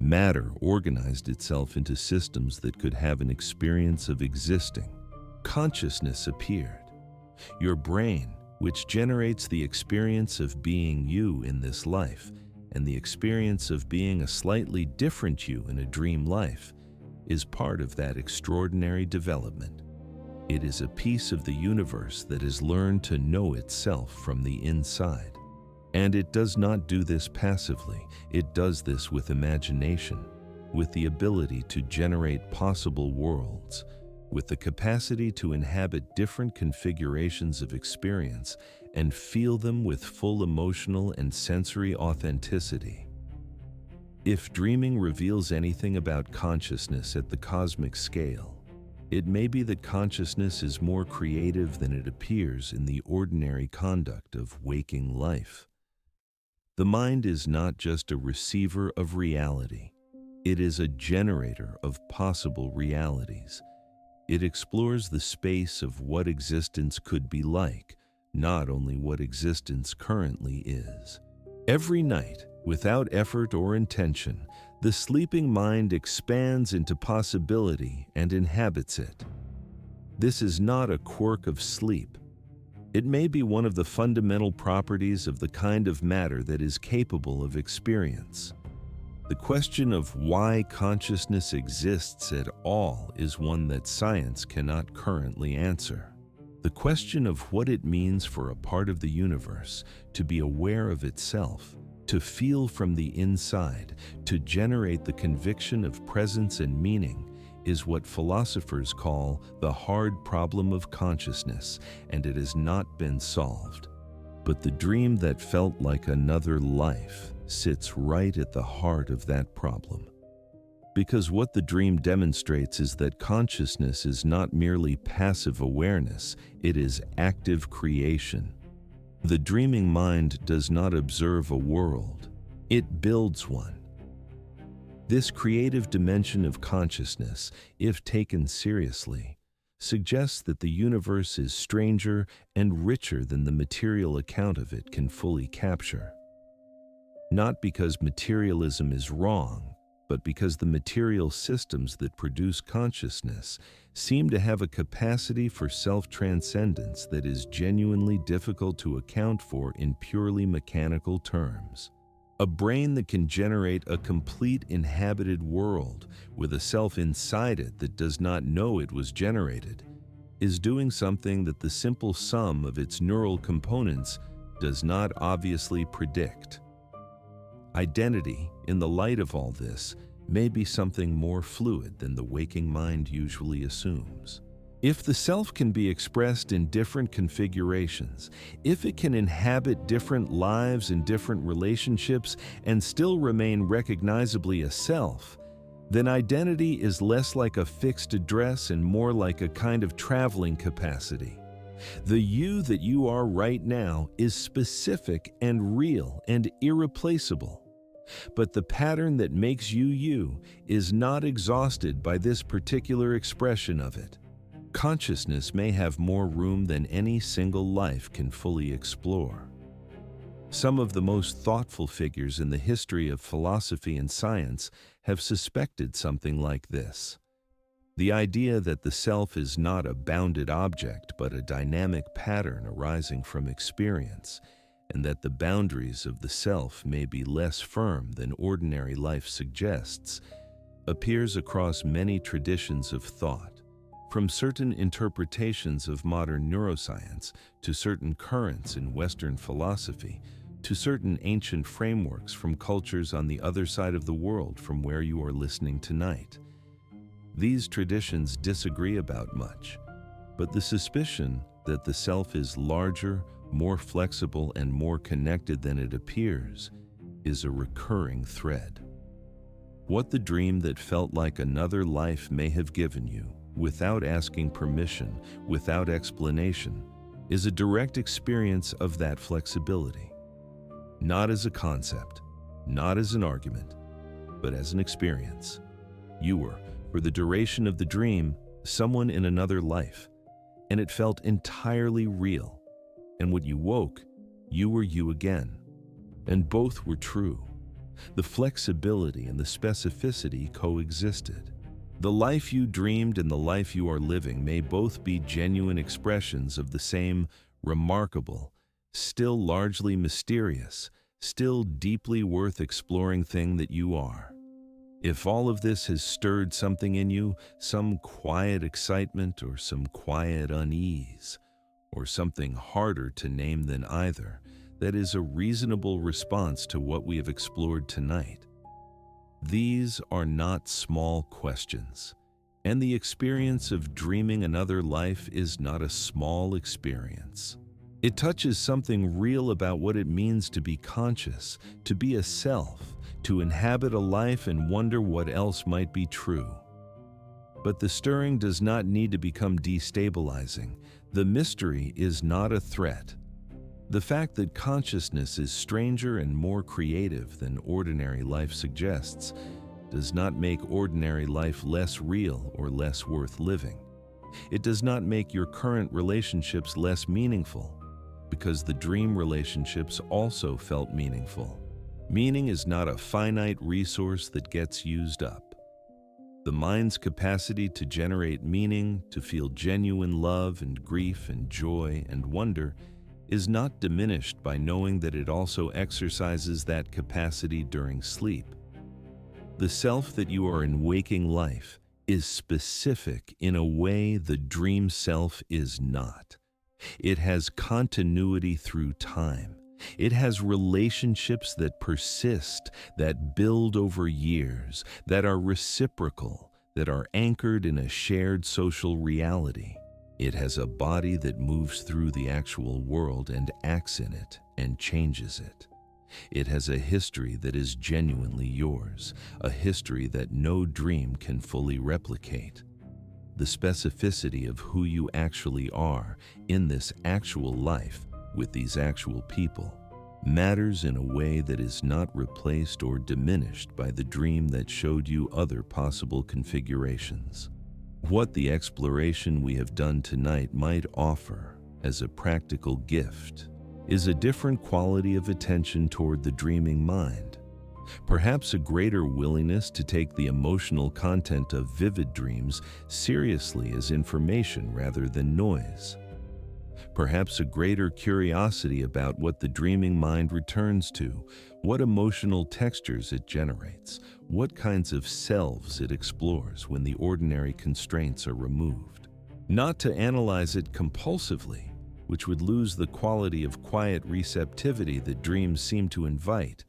Matter organized itself into systems that could have an experience of existing. Consciousness appeared. Your brain, which generates the experience of being you in this life, and the experience of being a slightly different you in a dream life, is part of that extraordinary development. It is a piece of the universe that has learned to know itself from the inside. And it does not do this passively. It does this with imagination, with the ability to generate possible worlds, with the capacity to inhabit different configurations of experience and feel them with full emotional and sensory authenticity. If dreaming reveals anything about consciousness at the cosmic scale, it may be that consciousness is more creative than it appears in the ordinary conduct of waking life. The mind is not just a receiver of reality, it is a generator of possible realities. It explores the space of what existence could be like, not only what existence currently is. Every night, without effort or intention, the sleeping mind expands into possibility and inhabits it. This is not a quirk of sleep. It may be one of the fundamental properties of the kind of matter that is capable of experience. The question of why consciousness exists at all is one that science cannot currently answer. The question of what it means for a part of the universe to be aware of itself, to feel from the inside, to generate the conviction of presence and meaning, is what philosophers call the hard problem of consciousness, and it has not been solved. But the dream that felt like another life sits right at the heart of that problem. Because what the dream demonstrates is that consciousness is not merely passive awareness, it is active creation. The dreaming mind does not observe a world, it builds one. This creative dimension of consciousness, if taken seriously, suggests that the universe is stranger and richer than the material account of it can fully capture. Not because materialism is wrong, but because the material systems that produce consciousness seem to have a capacity for self-transcendence that is genuinely difficult to account for in purely mechanical terms. A brain that can generate a complete inhabited world with a self inside it that does not know it was generated is doing something that the simple sum of its neural components does not obviously predict. Identity, in the light of all this, may be something more fluid than the waking mind usually assumes. If the self can be expressed in different configurations, if it can inhabit different lives and different relationships and still remain recognizably a self, then identity is less like a fixed address and more like a kind of traveling capacity. The you that you are right now is specific and real and irreplaceable. But the pattern that makes you you is not exhausted by this particular expression of it. Consciousness may have more room than any single life can fully explore. Some of the most thoughtful figures in the history of philosophy and science have suspected something like this. The idea that the self is not a bounded object but a dynamic pattern arising from experience, and that the boundaries of the self may be less firm than ordinary life suggests, appears across many traditions of thought. From certain interpretations of modern neuroscience to certain currents in Western philosophy to certain ancient frameworks from cultures on the other side of the world from where you are listening tonight. These traditions disagree about much, but the suspicion that the self is larger, more flexible, and more connected than it appears is a recurring thread. What the dream that felt like another life may have given you, without asking permission, without explanation, is a direct experience of that flexibility. Not as a concept, not as an argument, but as an experience. You were, for the duration of the dream, someone in another life, and it felt entirely real. And when you woke, you were you again. And both were true. The flexibility and the specificity coexisted. The life you dreamed and the life you are living may both be genuine expressions of the same remarkable, still largely mysterious, still deeply worth exploring thing that you are. If all of this has stirred something in you, some quiet excitement or some quiet unease, or something harder to name than either, that is a reasonable response to what we have explored tonight. These are not small questions, and the experience of dreaming another life is not a small experience. It touches something real about what it means to be conscious, to be a self, to inhabit a life and wonder what else might be true. But the stirring does not need to become destabilizing. The mystery is not a threat. The fact that consciousness is stranger and more creative than ordinary life suggests does not make ordinary life less real or less worth living. It does not make your current relationships less meaningful, because the dream relationships also felt meaningful. Meaning is not a finite resource that gets used up. The mind's capacity to generate meaning, to feel genuine love and grief and joy and wonder, is not diminished by knowing that it also exercises that capacity during sleep. The self that you are in waking life is specific in a way the dream self is not. It has continuity through time. It has relationships that persist, that build over years, that are reciprocal, that are anchored in a shared social reality. It has a body that moves through the actual world and acts in it and changes it. It has a history that is genuinely yours, a history that no dream can fully replicate. The specificity of who you actually are in this actual life with these actual people matters in a way that is not replaced or diminished by the dream that showed you other possible configurations. What the exploration we have done tonight might offer as a practical gift is a different quality of attention toward the dreaming mind, perhaps a greater willingness to take the emotional content of vivid dreams seriously as information rather than noise, perhaps a greater curiosity about what the dreaming mind returns to, what emotional textures it generates, what kinds of selves it explores when the ordinary constraints are removed. Not to analyze it compulsively, which would lose the quality of quiet receptivity that dreams seem to invite,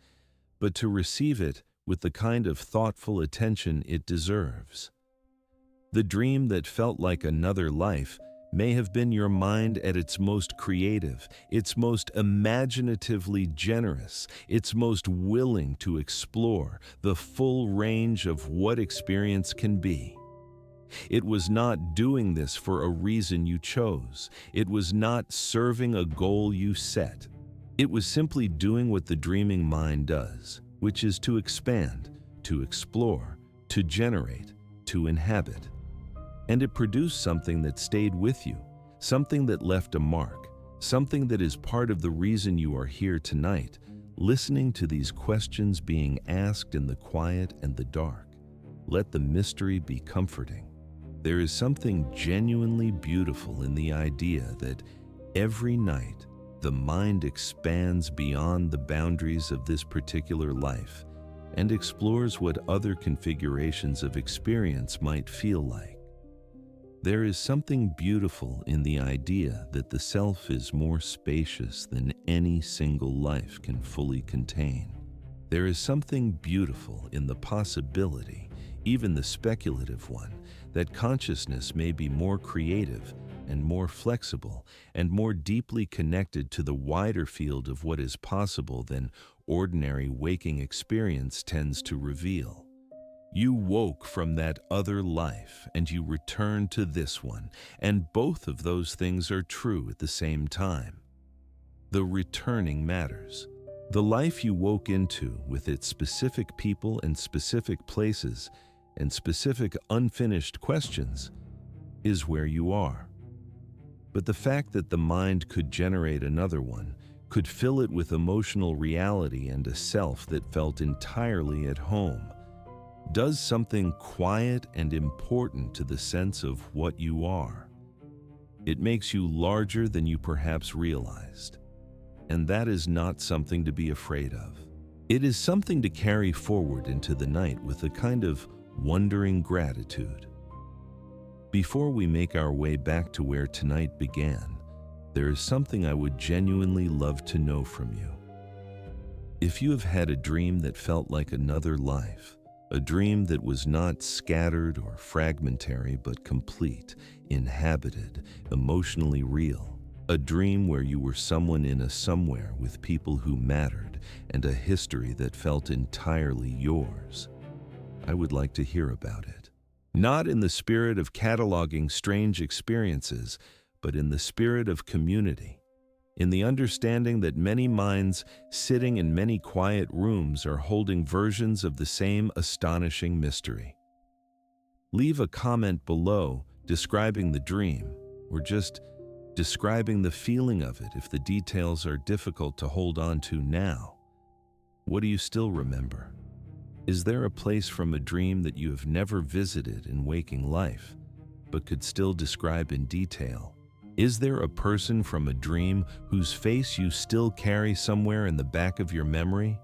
but to receive it with the kind of thoughtful attention it deserves. The dream that felt like another life may have been your mind at its most creative, its most imaginatively generous, its most willing to explore the full range of what experience can be. It was not doing this for a reason you chose. It was not serving a goal you set. It was simply doing what the dreaming mind does, which is to expand, to explore, to generate, to inhabit. And it produced something that stayed with you, something that left a mark, something that is part of the reason you are here tonight, listening to these questions being asked in the quiet and the dark. Let the mystery be comforting. There is something genuinely beautiful in the idea that every night the mind expands beyond the boundaries of this particular life and explores what other configurations of experience might feel like. There is something beautiful in the idea that the self is more spacious than any single life can fully contain. There is something beautiful in the possibility, even the speculative one, that consciousness may be more creative and more flexible and more deeply connected to the wider field of what is possible than ordinary waking experience tends to reveal. You woke from that other life and you returned to this one, and both of those things are true at the same time. The returning matters. The life you woke into, with its specific people and specific places and specific unfinished questions, is where you are. But the fact that the mind could generate another one, could fill it with emotional reality and a self that felt entirely at home, does something quiet and important to the sense of what you are. It makes you larger than you perhaps realized. And that is not something to be afraid of. It is something to carry forward into the night with a kind of wondering gratitude. Before we make our way back to where tonight began, there is something I would genuinely love to know from you. If you have had a dream that felt like another life, a dream that was not scattered or fragmentary but complete, inhabited, emotionally real, A dream where you were someone in a somewhere with people who mattered and a history that felt entirely yours. I would like to hear about it. Not in the spirit of cataloging strange experiences, but in the spirit of community. In the understanding that many minds sitting in many quiet rooms are holding versions of the same astonishing mystery. Leave a comment below describing the dream, or just describing the feeling of it if the details are difficult to hold on to now. What do you still remember? Is there a place from a dream that you have never visited in waking life, but could still describe in detail? Is there a person from a dream whose face you still carry somewhere in the back of your memory?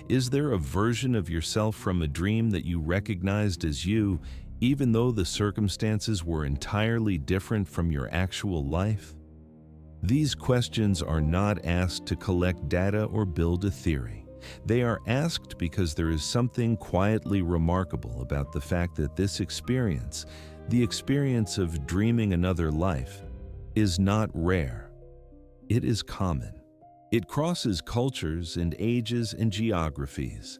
Is there a version of yourself from a dream that you recognized as you, even though the circumstances were entirely different from your actual life? These questions are not asked to collect data or build a theory. They are asked because there is something quietly remarkable about the fact that this experience, the experience of dreaming another life, is not rare. It is common. It crosses cultures and ages and geographies.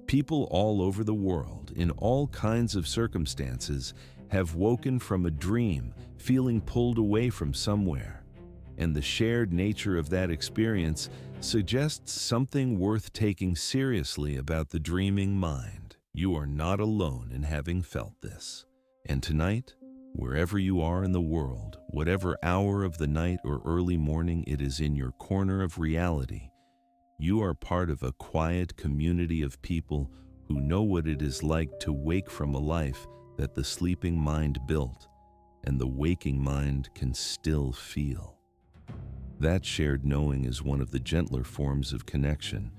People all over the world, in all kinds of circumstances, have woken from a dream, feeling pulled away from somewhere. And the shared nature of that experience suggests something worth taking seriously about the dreaming mind. You are not alone in having felt this. And tonight, wherever you are in the world, whatever hour of the night or early morning it is in your corner of reality, you are part of a quiet community of people who know what it is like to wake from a life that the sleeping mind built, and the waking mind can still feel. That shared knowing is one of the gentler forms of connection,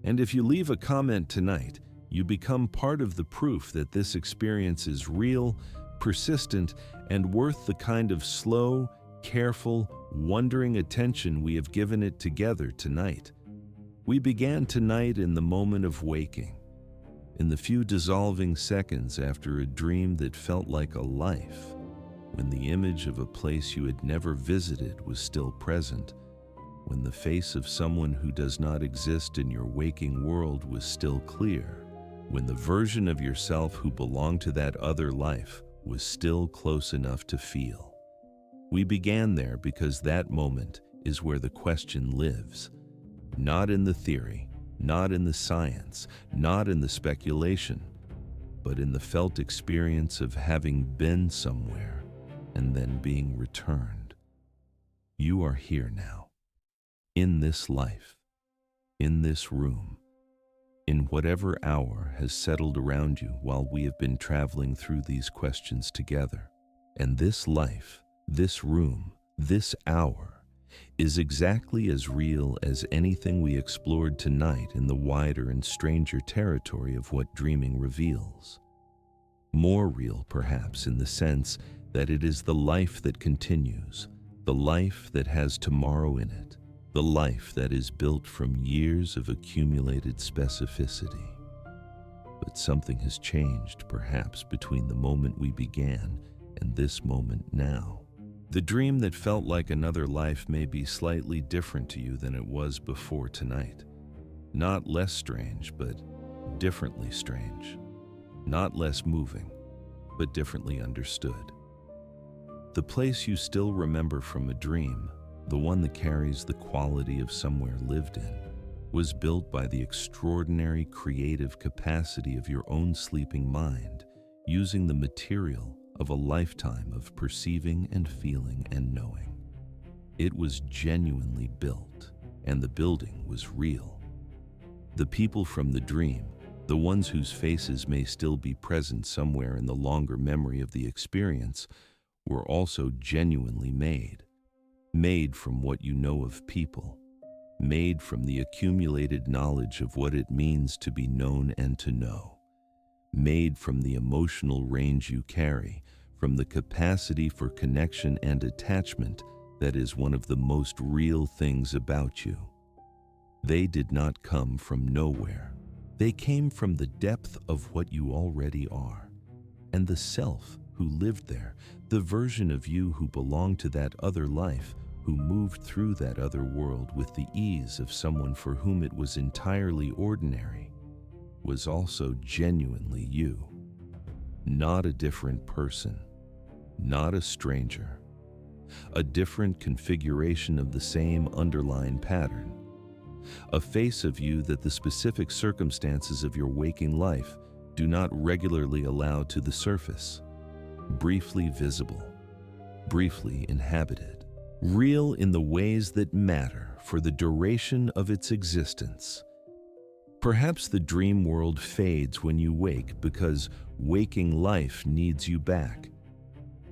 and if you leave a comment tonight, you become part of the proof that this experience is real, persistent, and worth the kind of slow, careful, wondering attention we have given it together tonight. We began tonight in the moment of waking, in the few dissolving seconds after a dream that felt like a life, when the image of a place you had never visited was still present, when the face of someone who does not exist in your waking world was still clear, when the version of yourself who belonged to that other life was still close enough to feel. We began there because that moment is where the question lives, not in the theory, not in the science, not in the speculation, but in the felt experience of having been somewhere and then being returned. You are here now, in this life, in this room, in whatever hour has settled around you while we have been traveling through these questions together. And this life, this room, this hour is exactly as real as anything we explored tonight in the wider and stranger territory of what dreaming reveals. More real, perhaps, in the sense that it is the life that continues, the life that has tomorrow in it, the life that is built from years of accumulated specificity. But something has changed, perhaps, between the moment we began and this moment now. The dream that felt like another life may be slightly different to you than it was before tonight. Not less strange, but differently strange. Not less moving, but differently understood. The place you still remember from a dream, the one that carries the quality of somewhere lived in, was built by the extraordinary creative capacity of your own sleeping mind, using the material of a lifetime of perceiving and feeling and knowing. It was genuinely built, and the building was real. The people from the dream, the ones whose faces may still be present somewhere in the longer memory of the experience, were also genuinely made from what you know of people, made from the accumulated knowledge of what it means to be known and to know, made from the emotional range you carry, from the capacity for connection and attachment that is one of the most real things about you. They did not come from nowhere. They came from the depth of what you already are, and the self who lived there, the version of you who belonged to that other life, who moved through that other world with the ease of someone for whom it was entirely ordinary, was also genuinely you. Not a different person, not a stranger, a different configuration of the same underlying pattern, a face of you that the specific circumstances of your waking life do not regularly allow to the surface, briefly visible, briefly inhabited, real in the ways that matter for the duration of its existence. Perhaps the dream world fades when you wake because waking life needs you back.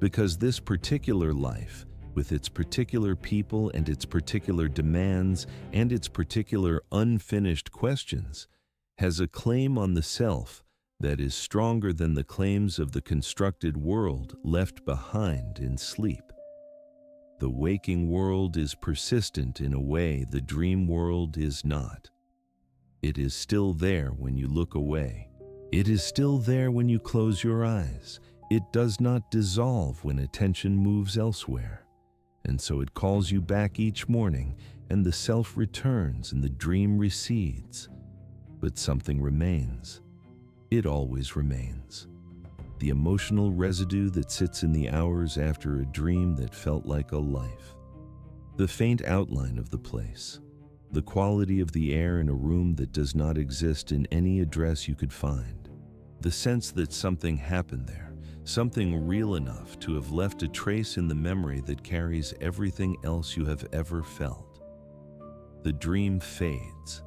Because this particular life, with its particular people and its particular demands and its particular unfinished questions, has a claim on the self that is stronger than the claims of the constructed world left behind in sleep. The waking world is persistent in a way the dream world is not. It is still there when you look away. It is still there when you close your eyes. It does not dissolve when attention moves elsewhere. And so it calls you back each morning, and the self returns and the dream recedes. But something remains. It always remains. The emotional residue that sits in the hours after a dream that felt like a life. The faint outline of the place. The quality of the air in a room that does not exist in any address you could find. The sense that something happened there, something real enough to have left a trace in the memory that carries everything else you have ever felt. The dream fades,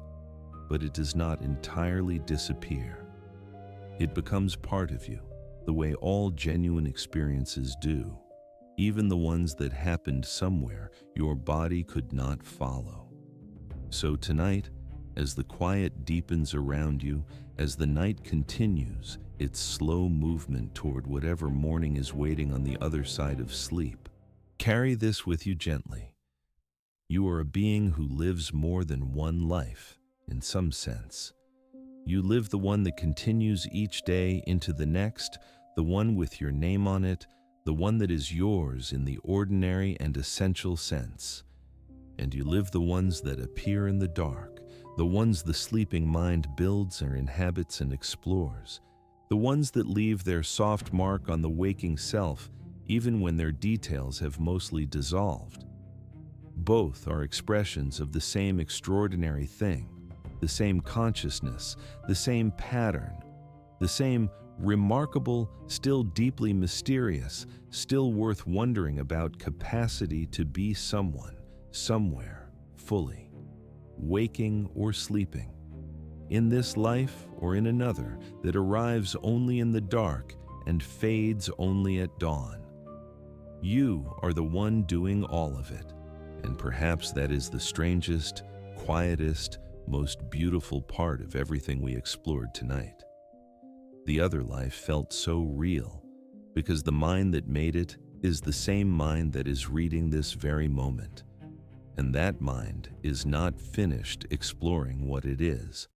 but it does not entirely disappear. It becomes part of you, the way all genuine experiences do, even the ones that happened somewhere your body could not follow. So tonight, as the quiet deepens around you, as the night continues its slow movement toward whatever morning is waiting on the other side of sleep, carry this with you gently. You are a being who lives more than one life, in some sense. You live the one that continues each day into the next, the one with your name on it, the one that is yours in the ordinary and essential sense. And you live the ones that appear in the dark, the ones the sleeping mind builds or inhabits and explores, the ones that leave their soft mark on the waking self even when their details have mostly dissolved. Both are expressions of the same extraordinary thing, the same consciousness, the same pattern, the same remarkable, still deeply mysterious, still worth wondering about capacity to be someone, somewhere, fully, waking or sleeping, in this life or in another that arrives only in the dark and fades only at dawn. You are the one doing all of it, and perhaps that is the strangest, quietest, most beautiful part of everything we explored tonight. The other life felt so real because the mind that made it is the same mind that is reading this very moment. And that mind is not finished exploring what it is.